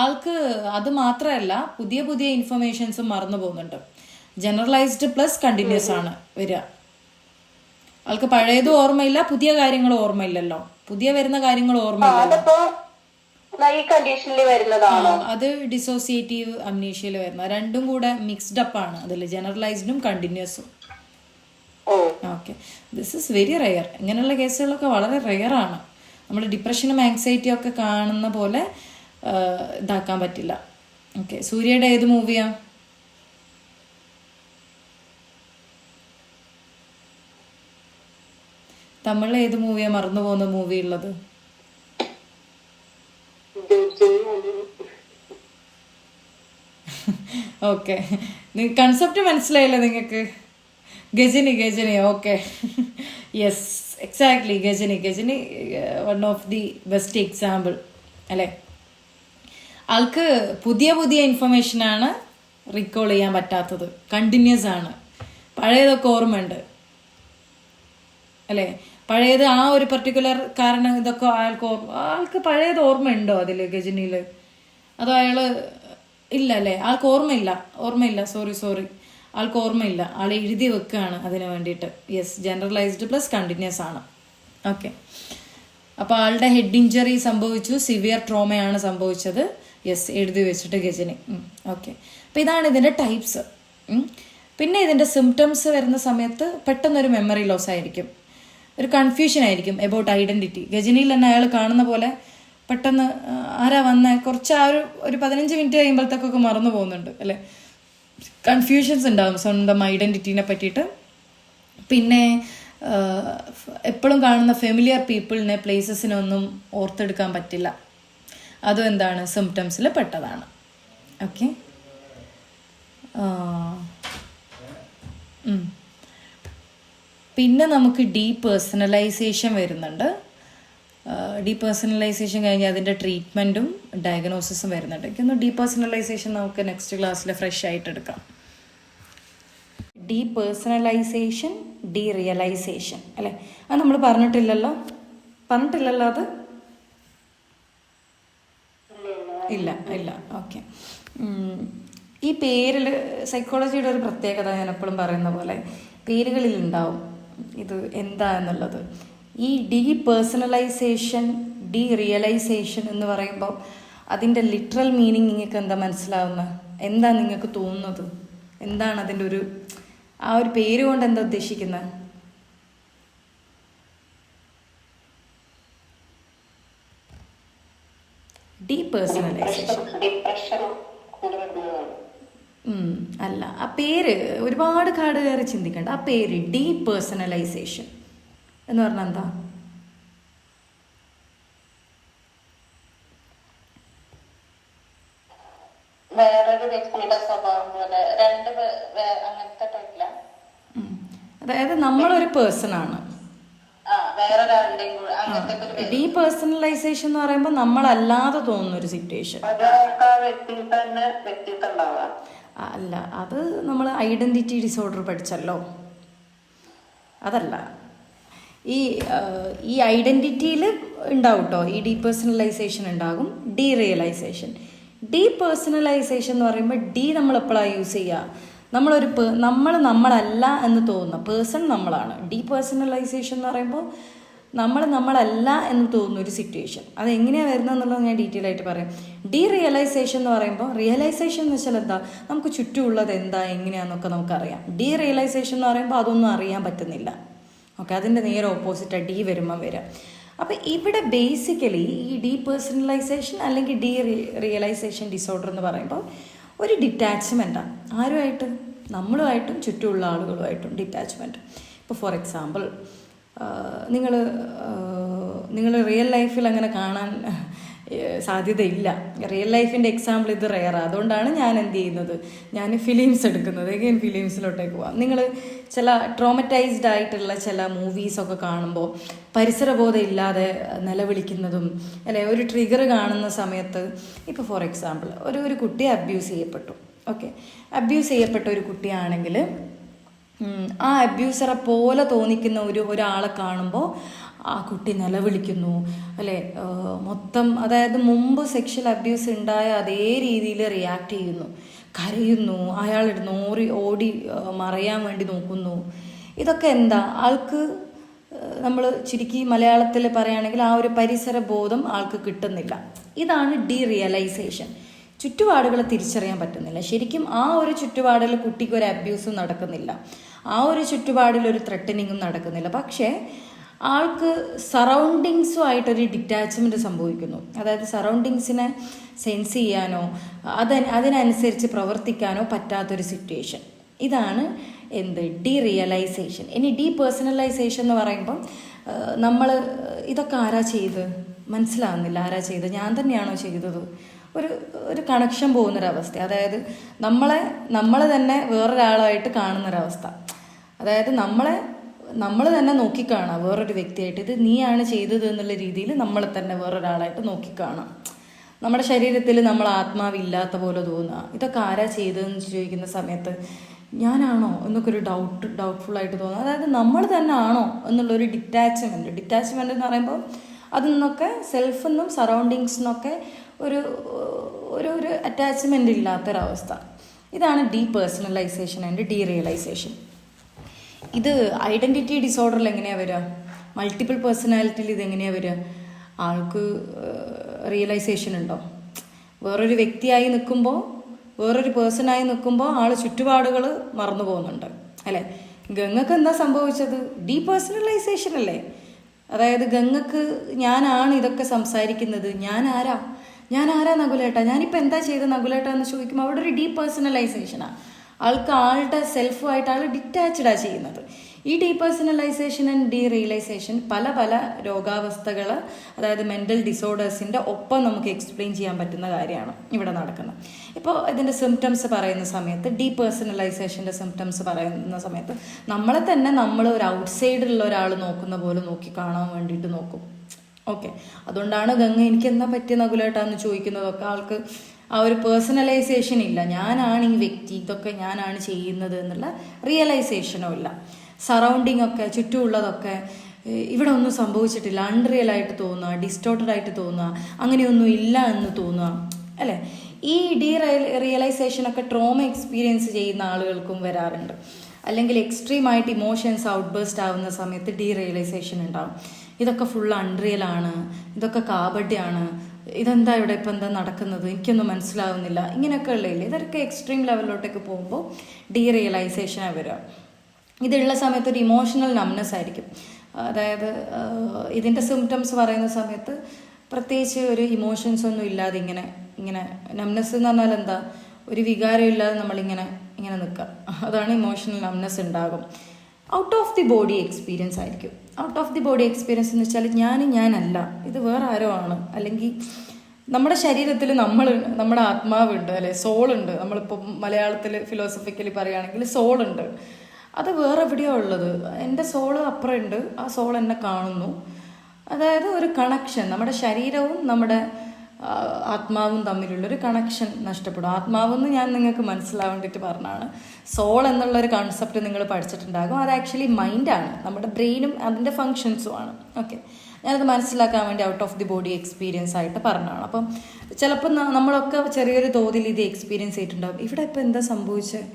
[SPEAKER 1] ആൾക്ക് അത് മാത്രമല്ല, പുതിയ പുതിയ ഇൻഫർമേഷൻസും മറന്നു പോകുന്നുണ്ട്. ജനറലൈസ്ഡ് പ്ലസ് കണ്ടിന്യൂസ് ആണ് വരിക. ആൾക്ക് പഴയതും ഓർമ്മയില്ല, പുതിയ കാര്യങ്ങളും ഓർമ്മയില്ലല്ലോ. പുതിയ വരുന്ന കാര്യങ്ങൾ ഓർമ്മയില്ലല്ലോ. അത് ഡിസോസിയേറ്റീവ് അംനീഷ്യയിൽ വരുന്ന, രണ്ടും കൂടെ മിക്സ്ഡ് അപ്പ് ആണ് അതിൽ, ജനറലൈസ്ഡും കണ്ടിന്യൂസും. Okay, this is very rare. ഇങ്ങനെയുള്ള കേസുകളൊക്കെ വളരെ റെയർ ആണ്. നമ്മൾ ഡിപ്രഷനും ആങ്സൈറ്റിയും ഒക്കെ കാണുന്ന പോലെ ഇതാക്കാൻ പറ്റില്ല. ഓക്കെ, സൂര്യയുടെ ഏത് മൂവിയാ? തമിഴിൽ ഏത് മൂവിയാ മറന്നു പോകുന്ന മൂവി ഉള്ളത്? ഓക്കെ, കൺസെപ്റ്റ് മനസ്സിലായില്ലേ നിങ്ങൾക്ക്? Ghajini. Okay, yes, exactly. Ghajini one of the best example അല്ലേ? ആൾക്ക് പുതിയ ഇൻഫർമേഷനാണ് റീകോൾ ചെയ്യാൻ പറ്റാത്തത്, കണ്ടിന്യൂസ് ആണ്. പഴയതൊക്കെ ഓർമ്മയുണ്ട് അല്ലേ? പഴയത് ആ ഒരു പർട്ടിക്കുലർ കാരണം ഇതൊക്കെ ആൾക്ക് പഴയത് ഓർമ്മയുണ്ടോ അതിൽ ഗജനിയിൽ? അതോ അയാൾ ഇല്ല അല്ലേ? ആൾക്ക് ഓർമ്മയില്ല. സോറി, ആൾക്ക് ഓർമ്മയില്ല. ആൾ എഴുതി വെക്കുകയാണ് അതിന് വേണ്ടിയിട്ട്. യെസ്, ജനറലൈസ്ഡ് പ്ലസ് കണ്ടിന്യൂസ് ആണ്. ഓക്കെ, അപ്പോൾ ആളുടെ ഹെഡ് ഇഞ്ചറി സംഭവിച്ചു, സിവിയർ ട്രോമയാണ് സംഭവിച്ചത്. യെസ്, എഴുതി വെച്ചിട്ട് ഗജനി. ഓക്കെ, അപ്പോൾ ഇതാണ് ഇതിൻ്റെ ടൈപ്സ്. പിന്നെ ഇതിൻ്റെ സിംറ്റംസ് വരുന്ന സമയത്ത് പെട്ടെന്നൊരു മെമ്മറി ലോസ് ആയിരിക്കും, ഒരു കൺഫ്യൂഷൻ ആയിരിക്കും എബൌട്ട് ഐഡന്റിറ്റി. ഗജനിയിൽ തന്നെ അയാൾ കാണുന്ന പോലെ പെട്ടെന്ന് ആരാ വന്ന കുറച്ച് ഒരു 15 മിനിറ്റ് കഴിയുമ്പോഴത്തേക്കൊക്കെ മറന്നു പോകുന്നുണ്ട് അല്ലേ? കൺഫ്യൂഷൻസ് ഉണ്ടാകും സ്വന്തം ഐഡന്റിറ്റീനെ പറ്റിയിട്ട്. പിന്നെ എപ്പോഴും കാണുന്ന ഫെമിലിയർ പീപ്പിളിനെ, പ്ലേസസിനൊന്നും ഓർത്തെടുക്കാൻ പറ്റില്ല. അതും എന്താണ്, സിംറ്റംസിൽ പെട്ടതാണ്. ഓക്കെ, പിന്നെ നമുക്ക് ഡീപേഴ്സണലൈസേഷൻ വരുന്നുണ്ട്. ഡീപേഴ്സണലൈസേഷൻ കഴിഞ്ഞ് അതിൻ്റെ ട്രീറ്റ്മെൻറ്റും ഡയഗ്നോസിസും വരുന്നുണ്ട്. എനിക്കൊന്ന് ഡീപേഴ്സണലൈസേഷൻ നമുക്ക് നെക്സ്റ്റ് ക്ലാസ്സിൽ ഫ്രഷ് ആയിട്ട് എടുക്കാം. ഡീപേഴ്സണലൈസേഷൻ, ഡീറിയലൈസേഷൻ അല്ലേ? അത് നമ്മൾ പറഞ്ഞിട്ടില്ലല്ലോ അത് ഇല്ല. ഓക്കെ. ഈ പേരിൽ സൈക്കോളജിയുടെ ഒരു പ്രത്യേകത ഞാൻ എപ്പോഴും പറയുന്ന പോലെ പേരുകളിൽ ഉണ്ടാവും ഇത് എന്താ എന്നുള്ളത്. ഈ ഡീപേഴ്സണലൈസേഷൻ, ഡീറിയലൈസേഷൻ എന്ന് പറയുമ്പോൾ അതിൻ്റെ ലിറ്ററൽ മീനിങ് നിങ്ങൾക്ക് എന്താ മനസ്സിലാവുന്നത്? എന്താ നിങ്ങൾക്ക് തോന്നുന്നത്? എന്താണ് അതിൻ്റെ ഒരു ആ ഒരു പേര് കൊണ്ട് എന്താ ഉദ്ദേശിക്കുന്നത്? ഡീപേഴ്സണലൈസേഷൻ അല്ല, ആ പേര് ഒരുപാട് കാട് കയറി ചിന്തിക്കണ്ട. ആ പേര് ഡീപേഴ്സണലൈസേഷൻ എന്ന് പറഞ്ഞാൽ എന്താ? അതായത് നമ്മളൊരു പേഴ്സൺ ആണ്. ഡീപേഴ്സണലൈസേഷൻ എന്ന് പറയുമ്പോൾ നമ്മളല്ലാതെ തോന്നുന്ന ഒരു സിറ്റുവേഷൻ അല്ല. അത് നമ്മൾ ഐഡന്റിറ്റി ഡിസോർഡർ പഠിച്ചല്ലോ. അതല്ല, ഈ ഐഡന്റിറ്റിയിൽ ഉണ്ടാവും കേട്ടോ. ഈ ഡീപേഴ്സണലൈസേഷൻ ഉണ്ടാകും, ഡീറിയലൈസേഷൻ. ഡീപേഴ്സണലൈസേഷൻ എന്ന് പറയുമ്പോൾ നമ്മൾ എപ്പോഴാണ് യൂസ് ചെയ്യുക? നമ്മളല്ല എന്ന് തോന്നുന്ന പേഴ്സൺ നമ്മളാണ്. ഡീപേഴ്സണലൈസേഷൻ എന്ന് പറയുമ്പോൾ നമ്മളല്ല എന്ന് തോന്നുന്ന ഒരു സിറ്റുവേഷൻ. അതെങ്ങനെയാണ് വരുന്നത് എന്നുള്ളത് ഞാൻ ഡീറ്റെയിൽ ആയിട്ട് പറയാം. ഡീറിയലൈസേഷൻ എന്ന് പറയുമ്പോൾ റിയലൈസേഷൻ എന്ന് വെച്ചാൽ എന്താ? നമുക്ക് ചുറ്റുമുള്ളത് എന്താ എങ്ങനെയാണെന്നൊക്കെ നമുക്കറിയാം. ഡീറിയലൈസേഷൻ എന്ന് പറയുമ്പോൾ അതൊന്നും അറിയാൻ പറ്റുന്നില്ല. ഓക്കെ, അതിൻ്റെ നേരെ ഓപ്പോസിറ്റാണ് ഡി വരുമ്പോൾ വരാം. അപ്പോൾ ഇവിടെ ബേസിക്കലി ഈ ഡീപേഴ്സണലൈസേഷൻ അല്ലെങ്കിൽ റിയലൈസേഷൻ ഡിസോർഡർ എന്ന് പറയുമ്പോൾ ഒരു ഡിറ്റാച്ച്മെൻറ്റാണ്. ആരുമായിട്ടും? നമ്മളുമായിട്ടും ചുറ്റുമുള്ള ആളുകളുമായിട്ടും ഡിറ്റാച്ച്മെൻറ്റ്. ഇപ്പോൾ ഫോർ എക്സാമ്പിൾ നിങ്ങൾ റിയൽ ലൈഫിൽ അങ്ങനെ കാണാൻ സാധ്യതയില്ല. റിയൽ ലൈഫിൻ്റെ എക്സാമ്പിൾ ഇത് റെയറാണ്. അതുകൊണ്ടാണ് ഞാൻ എന്ത് ചെയ്യുന്നത്, ഞാൻ ഫിലിംസ് എടുക്കുന്നത്. എഗെയിൻ ഫിലിംസിലോട്ടേക്ക് പോവാം. നിങ്ങൾ ചില ട്രോമറ്റൈസ്ഡ് ആയിട്ടുള്ള ചില മൂവീസൊക്കെ കാണുമ്പോൾ പരിസരബോധം ഇല്ലാതെ നിലവിളിക്കുന്നതും അല്ലെ, ഒരു ട്രിഗർ കാണുന്ന സമയത്ത് ഇപ്പോൾ ഫോർ എക്സാമ്പിൾ ഒരു കുട്ടി അബ്യൂസ് ചെയ്യപ്പെട്ടു. ഓക്കെ, അബ്യൂസ് ചെയ്യപ്പെട്ട ഒരു കുട്ടിയാണെങ്കിൽ ആ അബ്യൂസറെ പോലെ തോന്നിക്കുന്ന ഒരാളെ കാണുമ്പോൾ ആ കുട്ടി നിലവിളിക്കുന്നു അല്ലേ, മൊത്തം അതായത് മുമ്പ് സെക്ഷൽ അബ്യൂസ് ഉണ്ടായ അതേ രീതിയിൽ റിയാക്ട് ചെയ്യുന്നു, കരയുന്നു, അയാളിടുന്നു ഓടി മറയാൻ വേണ്ടി നോക്കുന്നു. ഇതൊക്കെ എന്താ? ആൾക്ക് നമ്മൾ ചുരുക്കി മലയാളത്തിൽ പറയുകയാണെങ്കിൽ ആ ഒരു പരിസര ബോധം ആൾക്ക് കിട്ടുന്നില്ല. ഇതാണ് ഡീറിയലൈസേഷൻ. ചുറ്റുപാടുകളെ തിരിച്ചറിയാൻ പറ്റുന്നില്ല. ശരിക്കും ആ ഒരു ചുറ്റുപാടിൽ കുട്ടിക്ക് ഒരു അബ്യൂസും നടക്കുന്നില്ല, ആ ഒരു ചുറ്റുപാടിൽ ഒരു ത്രെട്ടനിങ്ങും നടക്കുന്നില്ല. പക്ഷേ ആൾക്ക് സറൗണ്ടിങ്സുമായിട്ടൊരു ഡിറ്റാച്ച്മെൻറ്റ് സംഭവിക്കുന്നു. അതായത് സറൗണ്ടിങ്സിനെ സെൻസ് ചെയ്യാനോ അതിനനുസരിച്ച് പ്രവർത്തിക്കാനോ പറ്റാത്തൊരു സിറ്റുവേഷൻ. ഇതാണ് ഡീറിയലൈസേഷൻ. ഇനി ഡീപേഴ്സണലൈസേഷൻ എന്ന് പറയുമ്പം നമ്മൾ ഇതൊക്കെ ആരാ ചെയ്ത് മനസ്സിലാവുന്നില്ല. ആരാ ചെയ്ത്? ഞാൻ തന്നെയാണോ ചെയ്തത്? ഒരു കണക്ഷൻ പോകുന്നൊരവസ്ഥ. അതായത് നമ്മളെ തന്നെ വേറൊരാളായിട്ട് കാണുന്നൊരവസ്ഥ. അതായത് നമ്മൾ തന്നെ നോക്കിക്കാണാം വേറൊരു വ്യക്തിയായിട്ട്. ഇത് നീയാണ് ചെയ്തത് എന്നുള്ള രീതിയിൽ നമ്മളെ തന്നെ വേറൊരാളായിട്ട് നോക്കിക്കാണാം. നമ്മുടെ ശരീരത്തിൽ നമ്മൾ ആത്മാവില്ലാത്ത പോലെ തോന്നുക. ഇതൊക്കെ ആരാ ചെയ്തതെന്ന് ചോദിക്കുന്ന സമയത്ത് ഞാനാണോ എന്നൊക്കെ ഒരു ഡൗട്ട്ഫുള്ളായിട്ട് തോന്നുക. അതായത് നമ്മൾ തന്നെ ആണോ എന്നുള്ളൊരു ഡിറ്റാച്ച്മെൻറ്റ് എന്ന് പറയുമ്പോൾ അതിൽ നിന്നൊക്കെ സെൽഫിൽ നിന്നും സറൗണ്ടിങ്സിനൊക്കെ ഒരു അറ്റാച്ച്മെൻ്റ് ഇല്ലാത്തൊരവസ്ഥ. ഇതാണ് ഡീപേഴ്സണലൈസേഷൻ ആൻഡ് ഡീറിയലൈസേഷൻ. ഇത് ഐഡൻറ്റിറ്റി ഡിസോർഡറിൽ എങ്ങനെയാണ് വരിക? മൾട്ടിപ്പിൾ പേഴ്സണാലിറ്റിയിൽ ഇതെങ്ങനെയാണ് വരിക? ആൾക്ക് റിയലൈസേഷൻ ഉണ്ടോ? വേറൊരു വ്യക്തിയായി നിൽക്കുമ്പോൾ, വേറൊരു പേഴ്സണായി നിൽക്കുമ്പോൾ ആൾ ചുറ്റുപാടുകൾ മറന്നു പോകുന്നുണ്ട് അല്ലേ? ഗംഗക്ക് എന്താ സംഭവിച്ചത്? ഡീപേഴ്സണലൈസേഷൻ അല്ലേ? അതായത് ഗംഗക്ക് ഞാനാണ് ഇതൊക്കെ സംസാരിക്കുന്നത്, ഞാനാരാ നകുലേട്ട, ഞാനിപ്പോൾ എന്താ ചെയ്ത് നകുലേട്ട എന്ന് ചോദിക്കുമ്പോൾ അവിടെ ഒരു ഡീപേഴ്സണലൈസേഷനാണ്. ആളുടെ സെൽഫുമായിട്ട് ആൾ ഡിറ്റാച്ച്ഡാണ് ചെയ്യുന്നത്. ഈ ഡീപേഴ്സണലൈസേഷൻ ആൻഡ് ഡീറിയലൈസേഷൻ പല രോഗാവസ്ഥകൾ, അതായത് മെൻ്റൽ ഡിസോർഡേഴ്സിൻ്റെ ഒപ്പം നമുക്ക് എക്സ്പ്ലെയിൻ ചെയ്യാൻ പറ്റുന്ന കാര്യമാണ് ഇവിടെ നടക്കുന്നത്. ഇപ്പോൾ ഇതിൻ്റെ സിംറ്റംസ് പറയുന്ന സമയത്ത്, ഡീപേഴ്സണലൈസേഷൻ്റെ സിംറ്റംസ് പറയുന്ന സമയത്ത് നമ്മളെ തന്നെ നമ്മൾ ഒരു ഔട്ട്സൈഡിലുള്ള ഒരാൾ നോക്കുന്ന പോലെ നോക്കി കാണാൻ വേണ്ടിയിട്ട് നോക്കും. ഓക്കെ, അതുകൊണ്ടാണ് ഗംഗ എനിക്ക് എന്നാ പറ്റിയ നകുലേട്ടാന്ന് ചോദിക്കുന്നതൊക്കെ. ആൾക്ക് ആ ഒരു പേഴ്സണലൈസേഷൻ ഇല്ല, ഞാനാണ് ഈ വ്യക്തി, ഇതൊക്കെ ഞാനാണ് ചെയ്യുന്നത് എന്നുള്ള റിയലൈസേഷനോ ഇല്ല. സറൗണ്ടിങ് ഒക്കെ ചുറ്റുമുള്ളതൊക്കെ ഇവിടെ ഒന്നും സംഭവിച്ചിട്ടില്ല, അൺറിയൽ ആയിട്ട് തോന്നുക, ഡിസ്റ്റോർട്ടഡ് ആയിട്ട് തോന്നുക, അങ്ങനെയൊന്നും ഇല്ല എന്ന് തോന്നുക അല്ലേ. ഈ റിയലൈസേഷനൊക്കെ ട്രോമ എക്സ്പീരിയൻസ് ചെയ്യുന്ന ആളുകൾക്കും വരാറുണ്ട്. അല്ലെങ്കിൽ എക്സ്ട്രീമായിട്ട് ഇമോഷൻസ് ഔട്ട് ബേസ്റ്റ് ആവുന്ന സമയത്ത് ഡീറിയലൈസേഷൻ ഉണ്ടാവും. ഇതൊക്കെ ഫുൾ അൺറിയൽ ആണ്, ഇതൊക്കെ കാപട്യാണ്, ഇതെന്താ ഇവിടെ ഇപ്പം എന്താ നടക്കുന്നത്, എനിക്കൊന്നും മനസ്സിലാവുന്നില്ല, ഇങ്ങനെയൊക്കെ ഉള്ളതില്ല. ഇതൊക്കെ എക്സ്ട്രീം ലെവലിലോട്ടേക്ക് പോകുമ്പോൾ ഡീറിയലൈസേഷനാണ് വരിക. ഇതുള്ള സമയത്ത് ഒരു ഇമോഷണൽ നംനെസ് ആയിരിക്കും. അതായത് ഇതിൻ്റെ സിംറ്റംസ് പറയുന്ന സമയത്ത് പ്രത്യേകിച്ച് ഒരു ഇമോഷൻസ് ഒന്നും ഇല്ലാതെ ഇങ്ങനെ നംനെസ് എന്ന് പറഞ്ഞാൽ എന്താ, ഒരു വികാരം ഇല്ലാതെ നമ്മളിങ്ങനെ നിൽക്കുക, അതാണ് ഇമോഷണൽ നംനെസ് ഉണ്ടാകും. Out of the body experience ആയിരിക്കും. Out of the body experience എന്ന് വെച്ചാൽ ഞാനല്ല, ഇത് വേറെ ആരോ ആണ്. അല്ലെങ്കിൽ നമ്മുടെ ശരീരത്തിൽ നമ്മുടെ ആത്മാവുണ്ട് അല്ലെ, സോളുണ്ട്. നമ്മളിപ്പോൾ മലയാളത്തിൽ ഫിലോസഫിക്കലി പറയുകയാണെങ്കിൽ സോളുണ്ട്, അത് വേറെ എവിടെയോ ഉള്ളത്. എൻ്റെ സോള് അപ്പുറം ഉണ്ട്, ആ സോൾ എന്നെ കാണുന്നു. അതായത് ഒരു കണക്ഷൻ, നമ്മുടെ ശരീരവും നമ്മുടെ ആത്മാവും തമ്മിലുള്ളൊരു കണക്ഷൻ നഷ്ടപ്പെടും. ആത്മാവെന്ന് ഞാൻ നിങ്ങൾക്ക് മനസ്സിലാവാൻ വേണ്ടിയിട്ട് പറഞ്ഞാണ്. സോൾ എന്നുള്ളൊരു കൺസെപ്റ്റ് നിങ്ങൾ പഠിച്ചിട്ടുണ്ടാകും. അത് ആക്ച്വലി മൈൻഡാണ്, നമ്മുടെ ബ്രെയിനും അതിൻ്റെ ഫങ്ഷൻസുമാണ്. ഓക്കെ, ഞാനത് മനസ്സിലാക്കാൻ വേണ്ടി out of the body experience ആയിട്ട് പറഞ്ഞതാണ്. അപ്പം ചിലപ്പോൾ നമ്മളൊക്കെ ചെറിയൊരു തോതിൽ ഇത് എക്സ്പീരിയൻസ് ചെയ്തിട്ടുണ്ടാകും. ഇവിടെ ഇപ്പം എന്താ സംഭവിച്ചത്,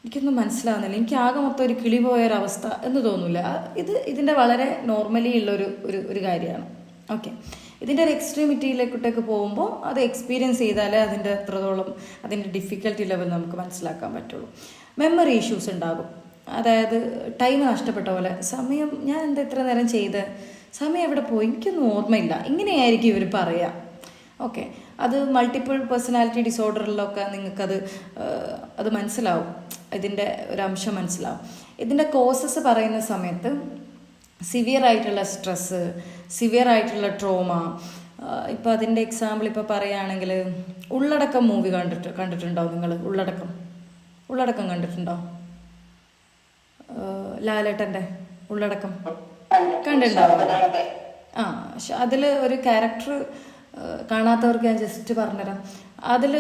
[SPEAKER 1] എനിക്കൊന്നും മനസ്സിലാവുന്നില്ല, എനിക്ക് ആകെ മൊത്തം ഒരു കിളി പോയൊരവസ്ഥ എന്ന് തോന്നില്ല. ഇതിൻ്റെ വളരെ നോർമലി ഉള്ളൊരു കാര്യമാണ്. ഓക്കെ, ഇതിൻ്റെ ഒരു എക്സ്ട്രീമിറ്റിയിലേക്കോട്ടേക്ക് പോകുമ്പോൾ അത് എക്സ്പീരിയൻസ് ചെയ്താലേ അതിൻ്റെ എത്രത്തോളം അതിൻ്റെ ഡിഫിക്കൽട്ടി ലെവൽ നമുക്ക് മനസ്സിലാക്കാൻ പറ്റുള്ളൂ. മെമ്മറി ഇഷ്യൂസ് ഉണ്ടാകും. അതായത് ടൈം നഷ്ടപ്പെട്ട പോലെ, സമയം ഞാൻ എന്താ ഇത്ര നേരം ചെയ്ത്, സമയം എവിടെ പോയി, എനിക്കൊന്നും ഓർമ്മയില്ല, ഇങ്ങനെയായിരിക്കും ഇവർ പറയുക. ഓക്കെ, അത് മൾട്ടിപ്പിൾ പേഴ്സണാലിറ്റി ഡിസോർഡറിലൊക്കെ അത് മനസ്സിലാവും, ഇതിൻ്റെ ഒരു അംശം മനസ്സിലാവും. ഇതിൻ്റെ കോസസ് പറയുന്ന സമയത്ത് സിവിയർ ആയിട്ടുള്ള സ്ട്രെസ്സ്, സിവിയർ ആയിട്ടുള്ള ട്രോമ. ഇപ്പോൾ അതിൻ്റെ എക്സാമ്പിൾ ഇപ്പോൾ പറയുകയാണെങ്കിൽ ഉള്ളടക്കം മൂവി കണ്ടിട്ടുണ്ടോ നിങ്ങൾ? ഉള്ളടക്കം കണ്ടിട്ടുണ്ടോ? ലാലേട്ടൻ്റെ ഉള്ളടക്കം കണ്ടിട്ടുണ്ടാവും. അതിൽ ഒരു ക്യാരക്ടർ കാണാത്തവർക്ക് ഞാൻ ജസ്റ്റ് പറഞ്ഞുതരാം. അതിൽ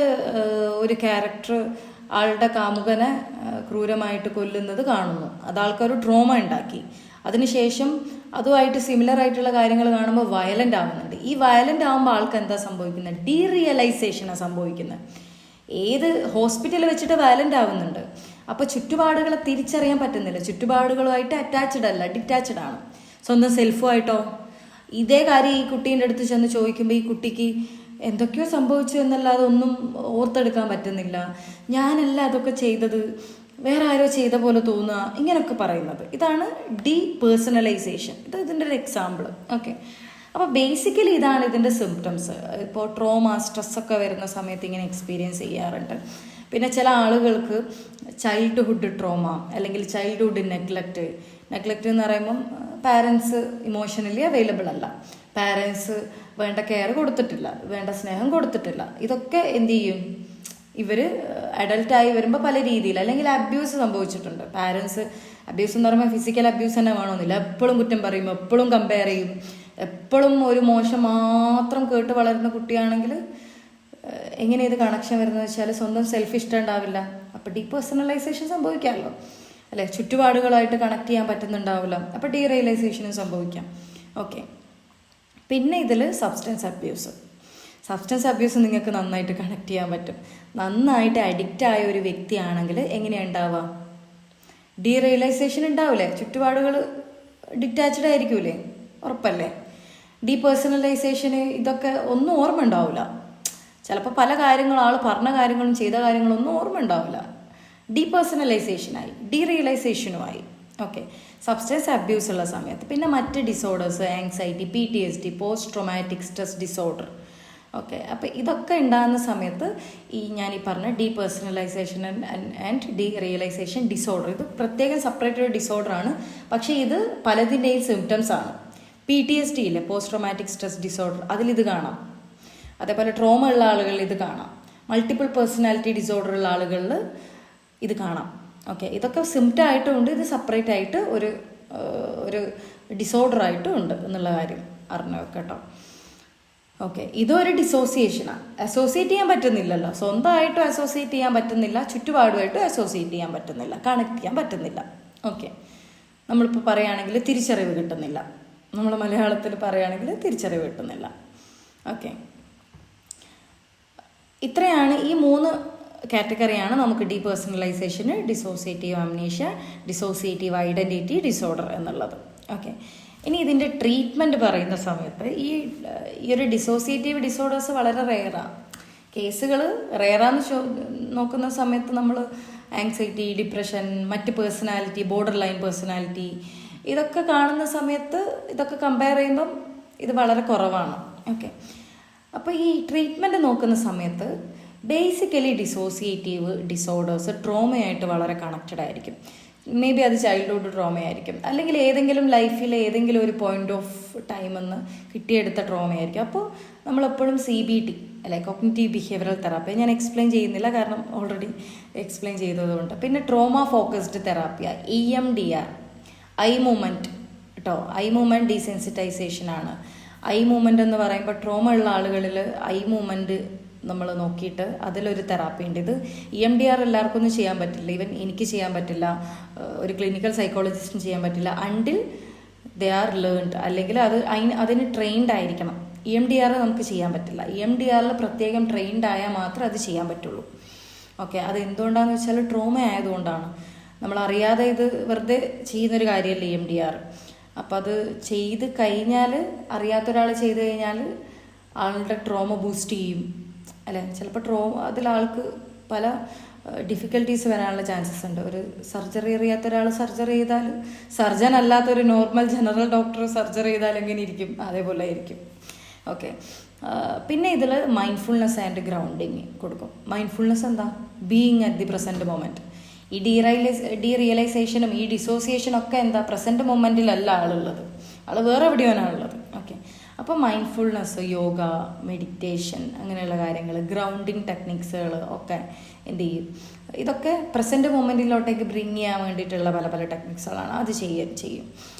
[SPEAKER 1] ഒരു ക്യാരക്ടർ ആളുടെ കാമുകനെ ക്രൂരമായിട്ട് കൊല്ലുന്നത് കാണുന്നു. അത് ആൾക്കൊരു ട്രോമ ഉണ്ടാക്കി. അതിനുശേഷം അതുമായിട്ട് സിമിലർ ആയിട്ടുള്ള കാര്യങ്ങൾ കാണുമ്പോൾ വയലൻ്റ് ആവുന്നുണ്ട്. ഈ വയലൻ്റ് ആകുമ്പോൾ ആൾക്ക് എന്താ സംഭവിക്കുന്നത്? ഡീറിയലൈസേഷനാണ് സംഭവിക്കുന്നത്. ഏത് ഹോസ്പിറ്റലിൽ വെച്ചിട്ട് വയലൻ്റ് ആവുന്നുണ്ട്. അപ്പോൾ ചുറ്റുപാടുകളെ തിരിച്ചറിയാൻ പറ്റുന്നില്ല. ചുറ്റുപാടുകളുമായിട്ട് അറ്റാച്ച്ഡ് അല്ല, ഡിറ്റാച്ച്ഡ് ആണ്. സ്വന്തം സെൽഫുമായിട്ടോ ഇതേ കാര്യം ഈ കുട്ടീൻ്റെ അടുത്ത് ചെന്ന് ചോദിക്കുമ്പോൾ ഈ കുട്ടിക്ക് എന്തൊക്കെയോ സംഭവിച്ചു എന്നല്ലാതെ ഒന്നും ഓർത്തെടുക്കാൻ പറ്റുന്നില്ല. ഞാനല്ല അതൊക്കെ ചെയ്തത്, വേറെ ആരോ ചെയ്ത പോലെ തോന്നുക, ഇങ്ങനെയൊക്കെ പറയുന്നത്. ഇതാണ് ഡീപേഴ്സണലൈസേഷൻ. ഇതിൻ്റെ ഒരു എക്സാമ്പിൾ. ഓക്കെ, അപ്പോൾ ബേസിക്കലി ഇതാണ് ഇതിൻ്റെ സിംറ്റംസ്. ഇപ്പോൾ ട്രോമ, സ്ട്രെസ്സൊക്കെ വരുന്ന സമയത്ത് ഇങ്ങനെ എക്സ്പീരിയൻസ് ചെയ്യാറുണ്ട്. പിന്നെ ചില ആളുകൾക്ക് ചൈൽഡ്ഹുഡ് ട്രോമ അല്ലെങ്കിൽ ചൈൽഡ്ഹുഡ് നെഗ്ലക്റ്റ് എന്ന് പറയുമ്പം പാരൻസ് ഇമോഷണലി അവൈലബിൾ അല്ല, പാരൻസ് വേണ്ട കെയർ കൊടുത്തിട്ടില്ല, വേണ്ട സ്നേഹം കൊടുത്തിട്ടില്ല. ഇതൊക്കെ എന്ത് ചെയ്യും, ഇവർ അഡൽട്ടായി വരുമ്പോൾ പല രീതിയിൽ അല്ലെങ്കിൽ അബ്യൂസ് സംഭവിച്ചിട്ടുണ്ട്. പാരൻസ് അബ്യൂസ് എന്ന് പറയുമ്പോൾ ഫിസിക്കൽ അബ്യൂസ് തന്നെ വേണമെന്നില്ല. എപ്പോഴും കുറ്റം പറയും, എപ്പോഴും കമ്പയർ ചെയ്യും, എപ്പോഴും ഒരു മോശം മാത്രം കേട്ട് വളരുന്ന കുട്ടിയാണെങ്കിൽ എങ്ങനെ ഇത് കണക്ഷൻ വരുന്നത് വെച്ചാൽ സ്വന്തം സെൽഫ് ഇഷ്ടം ഉണ്ടാവില്ല. അപ്പോൾ ഡീപേഴ്സണലൈസേഷൻ സംഭവിക്കാമല്ലോ അല്ലേ, ചുറ്റുപാടുകളായിട്ട് കണക്ട് ചെയ്യാൻ പറ്റുന്നുണ്ടാവില്ല. അപ്പോൾ ഡീറിയലൈസേഷനും സംഭവിക്കാം. ഓക്കെ, പിന്നെ ഇതിൽ സബ്സ്റ്റൻസ് അബ്യൂസ് നിങ്ങൾക്ക് നന്നായിട്ട് കണക്ട് ചെയ്യാൻ പറ്റും. നന്നായിട്ട് അഡിക്റ്റ് ആയ ഒരു വ്യക്തിയാണെങ്കിൽ എങ്ങനെയാണ് ഉണ്ടാവുക? ഡീറിയലൈസേഷൻ ഉണ്ടാവില്ലേ, ചുറ്റുപാടുകൾ ഡിറ്റാച്ച്ഡ് ആയിരിക്കൂലേ, ഉറപ്പല്ലേ? ഡീപേഴ്സണലൈസേഷന് ഇതൊക്കെ ഒന്നും ഓർമ്മ ഉണ്ടാവില്ല. ചിലപ്പോൾ പല കാര്യങ്ങളും ആൾ പറഞ്ഞ കാര്യങ്ങളും ചെയ്ത കാര്യങ്ങളൊന്നും ഓർമ്മ ഉണ്ടാവില്ല. ഡീപേഴ്സണലൈസേഷനായി, ഡീറിയലൈസേഷനുമായി. ഓക്കെ, സബ്സ്റ്റൻസ് അബ്യൂസ് ഉള്ള സമയത്ത് പിന്നെ മറ്റ് disorders, anxiety, PTSD, post traumatic stress disorder. Okay, അപ്പോൾ ഇതൊക്കെ ഉണ്ടാകുന്ന സമയത്ത് ഞാൻ ഈ പറഞ്ഞ ഡീപേഴ്സണലൈസേഷൻ ആൻഡ് ഡീറിയലൈസേഷൻ ഡിസോർഡർ, ഇത് പ്രത്യേകം സെപ്പറേറ്റ് ഒരു ഡിസോർഡറാണ്. പക്ഷേ ഇത് പലതിൻ്റെയും സിംറ്റംസ് ആണ്. PTSD ഇല്ലേ, പോസ്റ്റ് ട്രോമാറ്റിക് സ്ട്രെസ് ഡിസോർഡർ, അതിലിത് കാണാം. അതേപോലെ ട്രോമ ഉള്ള ആളുകളിൽ ഇത് കാണാം. മൾട്ടിപ്പിൾ പേഴ്സണാലിറ്റി ഡിസോർഡർ ഉള്ള ആളുകളിൽ ഇത് കാണാം. ഓക്കെ, ഇതൊക്കെ സിംറ്റം ആയിട്ടും ഉണ്ട്, ഇത് സെപ്പറേറ്റ് ആയിട്ട് ഒരു ഡിസോർഡർ ആയിട്ടും ഉണ്ട് എന്നുള്ള കാര്യം അറിഞ്ഞു കേട്ടോ. ഓക്കെ, ഇതൊരു ഡിസോസിയേഷനാണ്. അസോസിയേറ്റ് ചെയ്യാൻ പറ്റുന്നില്ലല്ലോ, സ്വന്തമായിട്ടും അസോസിയേറ്റ് ചെയ്യാൻ പറ്റുന്നില്ല, ചുറ്റുപാടുമായിട്ടും അസോസിയേറ്റ് ചെയ്യാൻ പറ്റുന്നില്ല, കണക്ട് ചെയ്യാൻ പറ്റുന്നില്ല. ഓക്കെ, നമ്മളിപ്പോൾ പറയുകയാണെങ്കിൽ തിരിച്ചറിവ് കിട്ടുന്നില്ല, നമ്മൾ മലയാളത്തിൽ പറയുകയാണെങ്കിൽ തിരിച്ചറിവ് കിട്ടുന്നില്ല. ഓക്കെ, ഇത്രയാണ് ഈ 3 കാറ്റഗറിയാണ് നമുക്ക് ഡീപേഴ്സണലൈസേഷന്, dissociative amnesia, dissociative identity disorder എന്നുള്ളത്. ഓക്കെ, ഇനി ഇതിൻ്റെ ട്രീറ്റ്മെൻറ്റ് പറയുന്ന സമയത്ത് ഈ ഒരു ഡിസോസിയേറ്റീവ് ഡിസോർഡേഴ്സ് വളരെ റെയറാണ്. കേസുകൾ റെയറാന്ന് നോക്കുന്ന സമയത്ത് നമ്മൾ ആങ്സൈറ്റി, ഡിപ്രഷൻ, മറ്റ് പേഴ്സണാലിറ്റി, ബോർഡർ ലൈൻ പേഴ്സണാലിറ്റി, ഇതൊക്കെ കാണുന്ന സമയത്ത് ഇതൊക്കെ കമ്പയർ ചെയ്യുമ്പം ഇത് വളരെ കുറവാണ്. ഓക്കെ, അപ്പോൾ ഈ ട്രീറ്റ്മെൻറ്റ് നോക്കുന്ന സമയത്ത് ബേസിക്കലി ഡിസോസിയേറ്റീവ് ഡിസോർഡേഴ്സ് ട്രോമയായിട്ട് വളരെ കണക്റ്റഡ് ആയിരിക്കും. മേ ബി അത് ചൈൽഡ്ഹുഡ് ട്രോമയായിരിക്കും, അല്ലെങ്കിൽ ഏതെങ്കിലും ലൈഫിലെ ഏതെങ്കിലും ഒരു പോയിന്റ് ഓഫ് ടൈം എന്ന് കിട്ടിയെടുത്ത ട്രോമയായിരിക്കും. അപ്പോൾ നമ്മളെപ്പോഴും CBT അല്ലെ, കോഗ്നിറ്റീവ് ബിഹേവിയറൽ തെറാപ്പി, ഞാൻ എക്സ്പ്ലെയിൻ ചെയ്യുന്നില്ല കാരണം ഓൾറെഡി എക്സ്പ്ലെയിൻ ചെയ്തതുകൊണ്ട്. പിന്നെ ട്രോമ ഫോക്കസ്ഡ് തെറാപ്പിയ, EMDR, ഐ മൂവ്മെൻറ്റ് കേട്ടോ. ഐ മൂവ്മെൻറ്റ് ഡീസെൻസിറ്റൈസേഷനാണ്. ഐ മൂവ്മെൻറ്റ് എന്ന് പറയുമ്പോൾ ട്രോമ ഉള്ള ആളുകളിൽ ഐ മൂവ്മെൻറ്റ് നമ്മൾ നോക്കിയിട്ട് അതിലൊരു തെറാപ്പി ഉണ്ട്. ഇത് EMDR എല്ലാവർക്കും ഒന്നും ചെയ്യാൻ പറ്റില്ല, ഈവൻ എനിക്ക് ചെയ്യാൻ പറ്റില്ല, ഒരു ക്ലിനിക്കൽ സൈക്കോളജിസ്റ്റിന് ചെയ്യാൻ പറ്റില്ല, അണ്ടിൽ ദേ ആർ ലേൺഡ്, അല്ലെങ്കിൽ അതിന് ട്രെയിൻഡ് ആയിരിക്കണം. EMDR നമുക്ക് ചെയ്യാൻ പറ്റില്ല. EMDRൽ പ്രത്യേകം ട്രെയിൻഡ് ആയാൽ മാത്രമേ അത് ചെയ്യാൻ പറ്റുള്ളൂ. ഓക്കെ, അത് എന്തുകൊണ്ടാണെന്ന് വെച്ചാൽ ട്രോമ ആയതുകൊണ്ടാണ്. നമ്മളറിയാതെ ഇത് വെറുതെ ചെയ്യുന്നൊരു കാര്യമല്ല EMDR. അപ്പം അത് ചെയ്ത് കഴിഞ്ഞാൽ, അറിയാത്തൊരാൾ ചെയ്ത് കഴിഞ്ഞാൽ ആളുടെ ട്രോമ ബൂസ്റ്റ് ചെയ്യും അല്ലേ. ചിലപ്പോൾ അതിലാൾക്ക് പല ഡിഫിക്കൽട്ടീസ് വരാനുള്ള ചാൻസസ് ഉണ്ട്. ഒരു സർജറി അറിയാത്ത ഒരാൾ സർജറി ചെയ്താൽ, സർജൻ അല്ലാത്തൊരു നോർമൽ ജനറൽ ഡോക്ടർ സർജറി ചെയ്താൽ എങ്ങനെ ഇരിക്കും, അതേപോലെ ആയിരിക്കും. ഓക്കെ, പിന്നെ ഇതിൽ മൈൻഡ്ഫുൾനെസ് ആൻഡ് ഗ്രൗണ്ടിങ് കൊടുക്കും. മൈൻഡ്ഫുൾനെസ് എന്താ? Being at the present moment. ഈ ഡീറിയലൈസേഷനും ഈ ഡിസോസിയേഷനും ഒക്കെ എന്താ, പ്രസൻറ്റ് മൊമെൻറ്റിലല്ല ആളുള്ളത്, ആൾ വേറെ എവിടെയാണ് ഉള്ളത്. ഓക്കെ, അപ്പോൾ മൈൻഡ്ഫുൾനെസ്, യോഗ, മെഡിറ്റേഷൻ, അങ്ങനെയുള്ള കാര്യങ്ങൾ, ഗ്രൗണ്ടിങ് ടെക്നിക്സുകൾ ഒക്കെ എന്ത് ചെയ്യും, ഇതൊക്കെ പ്രസൻറ്റ് മൊമെൻറ്റിലോട്ടേക്ക് ബ്രിങ് ചെയ്യാൻ വേണ്ടിയിട്ടുള്ള പല പല ടെക്നിക്സുകളാണ്. അത് ചെയ്യും.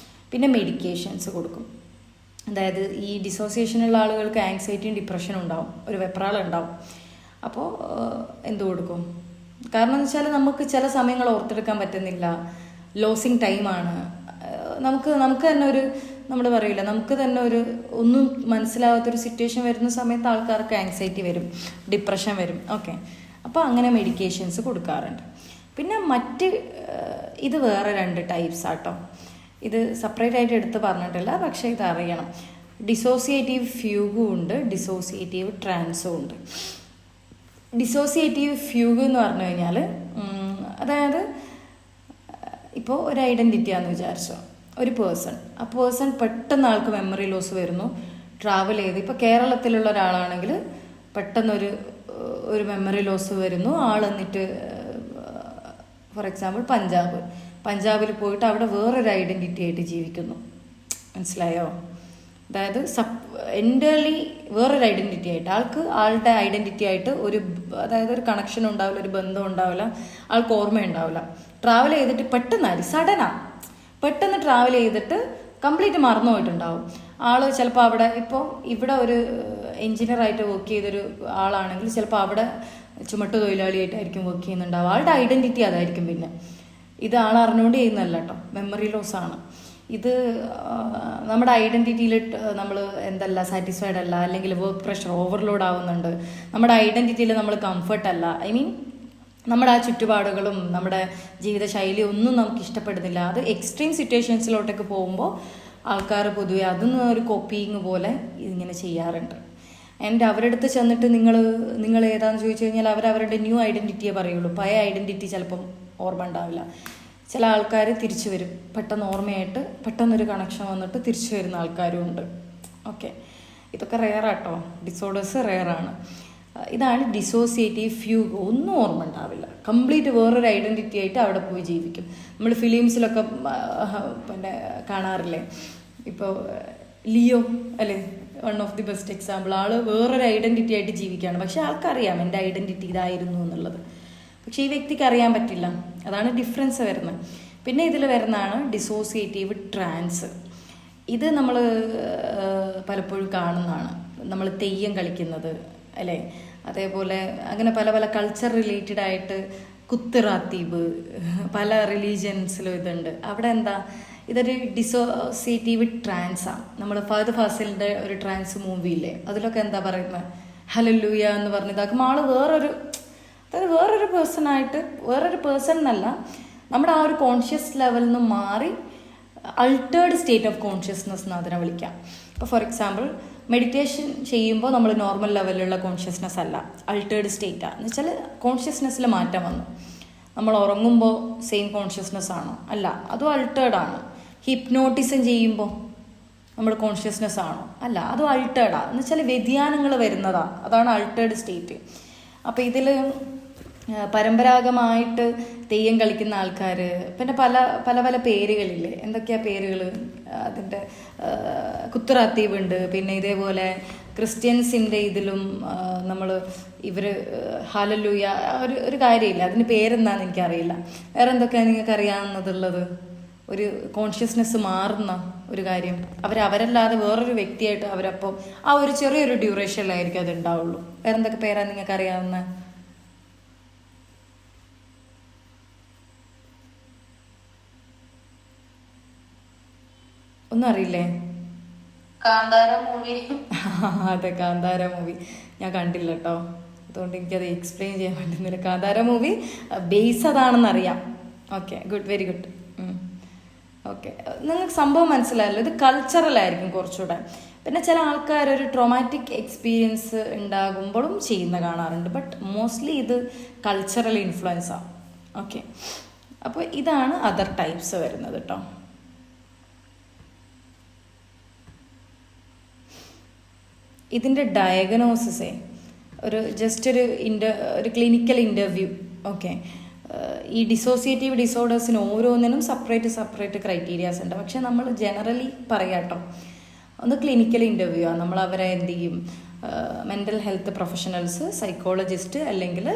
[SPEAKER 1] പിന്നെ മെഡിക്കേഷൻസ് കൊടുക്കും. അതായത് ഈ ഡിസോസിയേഷനുള്ള ആളുകൾക്ക് ആങ്സൈറ്റിയും ഡിപ്രഷനും ഉണ്ടാവും, ഒരു വെപ്രാളുണ്ടാവും. അപ്പോൾ എന്ത് കൊടുക്കും? കാരണം എന്ന് വെച്ചാൽ നമുക്ക് ചില സമയങ്ങൾ ഓർത്തെടുക്കാൻ പറ്റുന്നില്ല, ലോസിങ് ടൈമാണ്, നമുക്ക് തന്നെ ഒരു, നമ്മൾ പറയില്ല, നമുക്ക് തന്നെ ഒരു ഒന്നും മനസ്സിലാവാത്തൊരു സിറ്റുവേഷൻ വരുന്ന സമയത്ത് ആൾക്കാർക്ക് ആങ്സൈറ്റി വരും, ഡിപ്രഷൻ വരും. ഓക്കെ, അപ്പോൾ അങ്ങനെ മെഡിക്കേഷൻസ് കൊടുക്കാറുണ്ട്. പിന്നെ ഇത് വേറെ 2 ടൈപ്സ് ആട്ടോ. ഇത് സെപ്പറേറ്റ് ആയിട്ട് എടുത്ത് പറഞ്ഞിട്ടില്ല, പക്ഷേ ഇത് അറിയണം. ഡിസോസിയേറ്റീവ് ഫ്യൂഗും ഉണ്ട്, ഡിസോസിയേറ്റീവ് ട്രാൻസും ഉണ്ട്. ഡിസോസിയേറ്റീവ് ഫ്യൂഗ് എന്ന് പറഞ്ഞു കഴിഞ്ഞാൽ, അതായത് ഇപ്പോൾ ഒരു ഐഡൻറ്റിറ്റിയാണെന്ന് വിചാരിച്ചോ, ഒരു ആ പേഴ്സൺ പെട്ടെന്ന് ആൾക്ക് മെമ്മറി ലോസ് വരുന്നു, ട്രാവൽ ചെയ്ത്, ഇപ്പോൾ കേരളത്തിലുള്ള ഒരാളാണെങ്കിൽ പെട്ടെന്നൊരു മെമ്മറി ലോസ് വരുന്നു, ആൾ എന്നിട്ട് ഫോർ എക്സാമ്പിൾ പഞ്ചാബിൽ പോയിട്ട് അവിടെ വേറൊരു ഐഡൻറ്റിറ്റി ആയിട്ട് ജീവിക്കുന്നു. മനസ്സിലായോ? അതായത് എൻ്റർലി വേറൊരു ഐഡൻറ്റിറ്റി ആയിട്ട്, ആളുടെ ഐഡൻറ്റിറ്റി ആയിട്ട് അതായത് ഒരു കണക്ഷൻ ഉണ്ടാവില്ല, ഒരു ബന്ധം ഉണ്ടാവില്ല, ആൾക്ക് ഓർമ്മയുണ്ടാവില്ല. ട്രാവൽ ചെയ്തിട്ട് പെട്ടെന്ന് ട്രാവൽ ചെയ്തിട്ട് കംപ്ലീറ്റ് മറന്നു പോയിട്ടുണ്ടാവും. ആൾ ചിലപ്പോൾ ഇവിടെ ഒരു എഞ്ചിനീയറായിട്ട് വർക്ക് ചെയ്തൊരു ആളാണെങ്കിൽ ചിലപ്പോൾ അവിടെ ചുമട്ട് തൊഴിലാളിയായിട്ടായിരിക്കും വർക്ക് ചെയ്യുന്നുണ്ടാവും. ആളുടെ ഐഡൻറ്റിറ്റി അതായിരിക്കും. പിന്നെ ഇത് ആൾ അറിഞ്ഞുകൊണ്ട് ചെയ്യുന്നതല്ല കേട്ടോ, മെമ്മറി ലോസ് ആണ് ഇത്. നമ്മുടെ ഐഡൻറ്റിറ്റിയിൽ നമ്മൾ സാറ്റിസ്ഫൈഡ് അല്ല, അല്ലെങ്കിൽ വർക്ക് പ്രഷർ ഓവർലോഡ് ആവുന്നുണ്ട്, നമ്മുടെ ഐഡൻറ്റിറ്റിയിൽ നമ്മൾ കംഫർട്ട് അല്ല, നമ്മുടെ ആ ചുറ്റുപാടുകളും നമ്മുടെ ജീവിതശൈലി ഒന്നും നമുക്ക് ഇഷ്ടപ്പെടുന്നില്ല. അത് എക്സ്ട്രീം സിറ്റുവേഷൻസിലോട്ടൊക്കെ പോകുമ്പോൾ ആൾക്കാർ പൊതുവെ അതൊന്നും ഒരു കോപ്പിയിങ് പോലെ ഇതിങ്ങനെ ചെയ്യാറുണ്ട്. ആൻഡ് അവരുടെ അടുത്ത് ചെന്നിട്ട് നിങ്ങൾ ഏതാണെന്ന് ചോദിച്ചു കഴിഞ്ഞാൽ അവരുടെ ന്യൂ ഐഡൻറ്റിറ്റിയെ പറയുള്ളൂ. പഴയ ഐഡൻറ്റിറ്റി ചിലപ്പം ഓർമ്മ ഉണ്ടാവില്ല. ചില ആൾക്കാർ തിരിച്ചു വരും, പെട്ടെന്ന് ഓർമ്മയായിട്ട് പെട്ടെന്നൊരു കണക്ഷൻ വന്നിട്ട് തിരിച്ചു വരുന്ന ആൾക്കാരും ഉണ്ട്. ഓക്കെ, ഇതൊക്കെ റെയറാട്ടോ, ഡിസോർഡേഴ്സ് റെയറാണ്. ഇതാണ് ഡിസോസിയേറ്റീവ് ഫ്യൂഗ്. ഒന്നും ഓർമ്മ ഉണ്ടാവില്ല, കംപ്ലീറ്റ് വേറൊരു ഐഡൻറ്റിറ്റി ആയിട്ട് അവിടെ പോയി ജീവിക്കും. നമ്മൾ ഫിലിംസിലൊക്കെ പിന്നെ കാണാറില്ലേ, ഇപ്പോൾ ലിയോ അല്ലേ, one of the best example. ആൾ വേറൊരു ഐഡൻറ്റിറ്റി ആയിട്ട് ജീവിക്കുകയാണ്, പക്ഷെ ആൾക്കറിയാം എൻ്റെ ഐഡൻറ്റിറ്റി ഇതായിരുന്നു എന്നുള്ളത്. പക്ഷേ ഈ വ്യക്തിക്ക് അറിയാൻ പറ്റില്ല. അതാണ് ഡിഫറൻസ് വരുന്നത്. പിന്നെ ഇതിൽ വരുന്നതാണ് ഡിസോസിയേറ്റീവ് ട്രാൻസ്. ഇത് നമ്മൾ പലപ്പോഴും കാണുന്നതാണ്. നമ്മൾ തെയ്യം കളിക്കുന്നത് അല്ലേ, അതേപോലെ അങ്ങനെ പല പല കൾച്ചർ റിലേറ്റഡ് ആയിട്ട് കുത്തിറാത്തീബ് പല റിലീജിയൻസിലും ഇതുണ്ട്. അവിടെ എന്താ, ഇതൊരു ഡിസോസിയേറ്റീവ് ട്രാൻസാണ്. നമ്മൾ ഫഹദ് ഫാസിലിൻ്റെ ഒരു ട്രാൻസ് മൂവിയില്ലേ, അതിലൊക്കെ എന്താ പറയുന്നത്, ഹല്ലേലൂയ എന്ന് പറഞ്ഞതാക്കും ആള് വേറൊരു പേഴ്സണായിട്ട്, വേറൊരു പേഴ്സൺ എന്നല്ല, നമ്മുടെ ആ ഒരു കോൺഷ്യസ് ലെവലിൽ നിന്ന് മാറി അൾട്ടേർഡ് സ്റ്റേറ്റ് ഓഫ് കോൺഷ്യസ്നെസ് എന്ന് അതിനെ വിളിക്കാം. ഇപ്പോൾ ഫോർ എക്സാമ്പിൾ മെഡിറ്റേഷൻ ചെയ്യുമ്പോൾ നമ്മൾ നോർമൽ ലെവലിലുള്ള കോൺഷ്യസ്നെസ് അല്ല, അൾട്ടേർഡ് സ്റ്റേറ്റാണ്. എന്ന് വെച്ചാൽ കോൺഷ്യസ്നെസ്സിൽ മാറ്റം വന്നു. നമ്മൾ ഉറങ്ങുമ്പോൾ സെയിം കോൺഷ്യസ്നെസ് ആണോ? അല്ല, അതും അൾട്ടേർഡാണ്. ഹിപ്നോട്ടിസം ചെയ്യുമ്പോൾ നമ്മൾ കോൺഷ്യസ്നെസ് ആണോ? അല്ല, അതും അൾട്ടേർഡാണ്. എന്ന് വെച്ചാൽ വ്യതിയാനങ്ങൾ വരുന്നതാണ്, അതാണ് അൾട്ടേർഡ് സ്റ്റേറ്റ്. അപ്പോൾ ഇതിൽ പരമ്പരാഗതമായിട്ട് തെയ്യം കളിക്കുന്ന ആൾക്കാർ, പിന്നെ പല പല പല പേരുകളില്ലേ, എന്തൊക്കെയാണ് പേരുകൾ അതിൻ്റെ, കുത്തുറാത്തീവ് ഉണ്ട്, പിന്നെ ഇതേപോലെ ക്രിസ്ത്യൻസിൻ്റെ ഇതിലും ഇവർ ഹല്ലേലൂയ ഒരു കാര്യമില്ല, അതിന് പേരെന്താണെന്ന് എനിക്കറിയില്ല. വേറെ എന്തൊക്കെയാണ് നിങ്ങൾക്ക് അറിയാവുന്നതുള്ളത്? ഒരു കോൺഷ്യസ്നെസ് മാറുന്ന ഒരു കാര്യം, അവരല്ലാതെ വേറൊരു വ്യക്തിയായിട്ട് അവരപ്പോൾ ആ ഒരു ചെറിയൊരു ഡ്യൂറേഷനിലായിരിക്കും അത് ഉണ്ടാവുള്ളൂ. വേറെ എന്തൊക്കെ പേരാണ് നിങ്ങൾക്ക് അറിയാവുന്ന? ഒന്നും അറിയില്ലേ? അതെ, കാന്താര മൂവി ഞാൻ കണ്ടില്ല കേട്ടോ, അതുകൊണ്ട് എനിക്കത് എക്സ്പ്ലെയിൻ ചെയ്യാൻ പറ്റുന്നില്ല. കാന്താര മൂവി ബേസ് അതാണെന്നറിയാം. Okay, good, very good. Okay, നിങ്ങൾക്ക് സംഭവം മനസ്സിലായല്ലോ. ഇത് കൾച്ചറലായിരിക്കും കുറച്ചുകൂടെ. പിന്നെ ചില ആൾക്കാർ ഒരു ട്രോമാറ്റിക് എക്സ്പീരിയൻസ് ഉണ്ടാകുമ്പോഴും ചെയ്യുന്ന കാണാറുണ്ട്, ബട്ട് മോസ്റ്റ്ലി ഇത് കൾച്ചറൽ ഇൻഫ്ലുവൻസാണ്. ഓക്കെ, അപ്പോൾ ഇതാണ് അതർ ടൈപ്സ് വരുന്നത് കേട്ടോ. ഇതിൻ്റെ ഡയഗ്നോസിസേ ഒരു ക്ലിനിക്കൽ ഇൻ്റർവ്യൂ. ഓക്കെ, ഈ ഡിസോസിയേറ്റീവ് ഡിസോർഡേഴ്സിന് ഓരോന്നിനും സെപ്പറേറ്റ് ക്രൈറ്റീരിയാസ് ഉണ്ട്. പക്ഷെ നമ്മൾ ജനറലി പറയാട്ടോ, ഒന്ന് ക്ലിനിക്കൽ ഇൻ്റർവ്യൂ ആണ്. നമ്മൾ അവരെ എന്ത് ചെയ്യും, മെൻ്റൽ ഹെൽത്ത് പ്രൊഫഷണൽസ്, സൈക്കോളജിസ്റ്റ് അല്ലെങ്കിൽ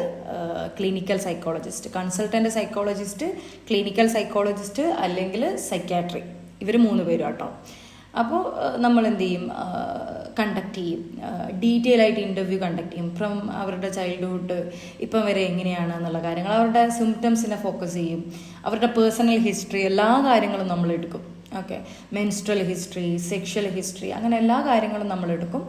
[SPEAKER 1] clinical psychologist, consultant psychologist, clinical psychologist അല്ലെങ്കിൽ സൈക്യാട്രി, ഇവർ 3 പേരും കേട്ടോ. അപ്പോൾ നമ്മൾ എന്ത് ചെയ്യും, കണ്ടക്ട് ചെയ്യും, ഡീറ്റെയിൽ ആയിട്ട് ഇൻ്റർവ്യൂ കണ്ടക്ട് ചെയ്യും. ഫ്രം അവരുടെ ചൈൽഡ്ഹുഡ് ഇപ്പം വരെ എങ്ങനെയാണ് എന്നുള്ള കാര്യങ്ങൾ, അവരുടെ സിംറ്റംസിനെ ഫോക്കസ് ചെയ്യും, അവരുടെ പേഴ്സണൽ ഹിസ്റ്ററി, എല്ലാ കാര്യങ്ങളും നമ്മൾ എടുക്കും. Okay, menstrual history, sexual history, അങ്ങനെ എല്ലാ കാര്യങ്ങളും നമ്മൾ എടുക്കും.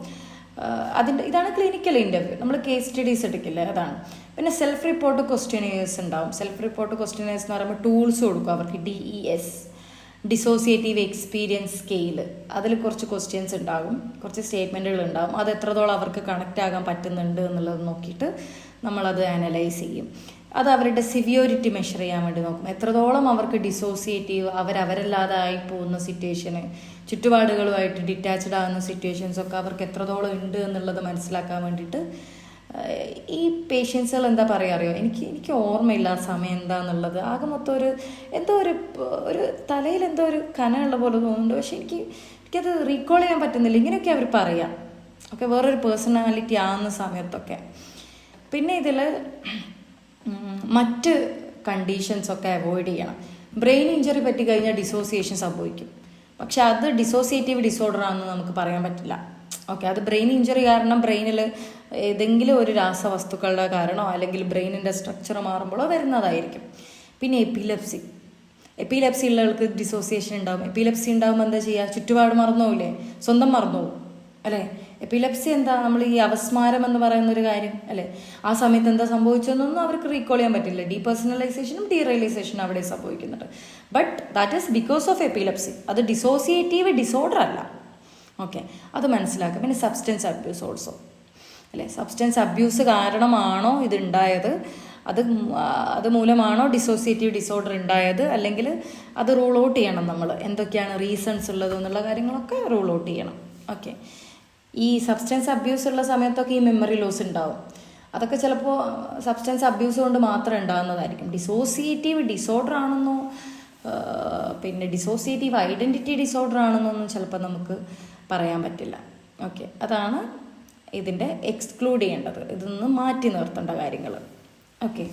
[SPEAKER 1] ഇതാണ് ക്ലിനിക്കൽ ഇൻ്റർവ്യൂ. നമ്മൾ കേസ് സ്റ്റഡീസ് എടുക്കില്ലേ, അതാണ്. പിന്നെ സെൽഫ് റിപ്പോർട്ട് ക്വസ്റ്റ്യനേഴ്സ് ഉണ്ടാവും. സെൽഫ് റിപ്പോർട്ട് ക്വസ്റ്റ്യനേഴ്സ് എന്ന് പറയുമ്പോൾ ടൂൾസ് കൊടുക്കും അവർക്ക്, DES, ഡിസോസിയേറ്റീവ് എക്സ്പീരിയൻസ് സ്കെയിൽ. അതിൽ കുറച്ച് ക്വസ്റ്റ്യൻസ് ഉണ്ടാകും, കുറച്ച് സ്റ്റേറ്റ്മെൻറ്റുകൾ ഉണ്ടാകും. അത് എത്രത്തോളം അവർക്ക് കണക്റ്റ് ആകാൻ പറ്റുന്നുണ്ട് എന്നുള്ളത് നോക്കിയിട്ട് നമ്മളത് അനലൈസ് ചെയ്യും. അത് അവരുടെ സിവിയോരിറ്റി മെഷർ ചെയ്യാൻ വേണ്ടി നോക്കും. എത്രത്തോളം അവർക്ക് ഡിസോസിയേറ്റീവ്, അവരല്ലാതെ ആയി പോകുന്ന സിറ്റുവേഷന്, ചുറ്റുപാടുകളുമായിട്ട് ഡിറ്റാച്ച്ഡ് ആകുന്ന സിറ്റുവേഷൻസൊക്കെ അവർക്ക് എത്രത്തോളം ഉണ്ട് എന്നുള്ളത് മനസ്സിലാക്കാൻ വേണ്ടിയിട്ട് ഈ പേഷ്യൻസുകൾ എന്താ പറയുക അറിയോ, എനിക്ക് ഓർമ്മയില്ല ആ സമയം എന്താണെന്നുള്ളത്. ആകെ മൊത്തം ഒരു തലയിൽ എന്തോ ഒരു കനമുള്ള പോലെ തോന്നുന്നുണ്ട്, പക്ഷെ എനിക്കത് റീകോൾ ചെയ്യാൻ പറ്റുന്നില്ല. ഇങ്ങനെയൊക്കെ അവർ പറയാം. ഓക്കെ, വേറൊരു പേഴ്സണാലിറ്റി ആകുന്ന സമയത്തൊക്കെ. പിന്നെ ഇതിൽ മറ്റ് കണ്ടീഷൻസൊക്കെ അവോയ്ഡ് ചെയ്യണം. ബ്രെയിൻ ഇഞ്ചറി പറ്റിക്കഴിഞ്ഞാൽ ഡിസോസിയേഷൻ സംഭവിക്കും, പക്ഷെ അത് ഡിസോസിയേറ്റീവ് ഡിസോർഡർ ആണെന്ന് നമുക്ക് പറയാൻ പറ്റില്ല. ഓക്കെ, അത് ബ്രെയിൻ ഇഞ്ചറി കാരണം ബ്രെയിനിൽ ഏതെങ്കിലും ഒരു രാസവസ്തുക്കളുടെ കാരണമോ അല്ലെങ്കിൽ ബ്രെയിനിൻ്റെ സ്ട്രക്ചർ മാറുമ്പോഴോ വരുന്നതായിരിക്കും. പിന്നെ എപ്പിലെപ്സി ഉള്ളവർക്ക് ഡിസോസിയേഷൻ ഉണ്ടാകും. എപ്പിലെപ്സി ഉണ്ടാകുമ്പോൾ എന്താ ചെയ്യുക, ചുറ്റുപാട് മറന്നുപോകില്ലേ, സ്വന്തം മറന്നുപോകും അല്ലേ. എപ്പിലെപ്സി എന്താ, നമ്മൾ ഈ അവസ്മാരം എന്ന് പറയുന്നൊരു കാര്യം അല്ലേ, ആ സമയത്ത് എന്താ സംഭവിച്ചതെന്നൊന്നും അവർക്ക് റീകോൾ ചെയ്യാൻ പറ്റില്ല. ഡീപേഴ്സണലൈസേഷനും ഡീറിയലൈസേഷനും അവിടെ സംഭവിക്കുന്നുണ്ട്. But that is because of epilepsy. അത് ഡിസോസിയേറ്റീവ് ഡിസോർഡർ അല്ല. ഓക്കെ, അത് മനസ്സിലാക്കുക. പിന്നെ സബ്സ്റ്റൻസ് അബ്യൂസ് ഓൾസോ അല്ലേ, സബ്സ്റ്റൻസ് അബ്യൂസ് കാരണമാണോ ഇതുണ്ടായത്, അത് മൂലമാണോ ഡിസോസിയേറ്റീവ് ഡിസോർഡർ ഉണ്ടായത്, അല്ലെങ്കിൽ അത് റൂൾ ഔട്ട് ചെയ്യണം. നമ്മൾ എന്തൊക്കെയാണ് റീസൺസ് ഉള്ളത് എന്നുള്ള കാര്യങ്ങളൊക്കെ റൂൾ ഔട്ട് ചെയ്യണം. ഓക്കെ, ഈ സബ്സ്റ്റൻസ് അബ്യൂസ് ഉള്ള സമയത്തൊക്കെ ഈ മെമ്മറി ലോസ് ഉണ്ടാവും. അതൊക്കെ ചിലപ്പോൾ സബ്സ്റ്റൻസ് അബ്യൂസ് കൊണ്ട് മാത്രം ഉണ്ടാകുന്നതായിരിക്കും. ഡിസോസിയേറ്റീവ് ഡിസോർഡർ ആണെന്നോ പിന്നെ ഡിസോസിയേറ്റീവ് ഐഡൻറ്റിറ്റി ഡിസോർഡർ ആണെന്നൊന്നും ചിലപ്പോൾ നമുക്ക് പറയാൻ പറ്റില്ല. ഓക്കെ, അതാണ് ഇതിൻ്റെ എക്സ്ക്ലൂഡ് ചെയ്യേണ്ടത്, ഇതൊന്ന് മാറ്റി നിർത്തേണ്ട കാര്യങ്ങൾ. ഓക്കെ.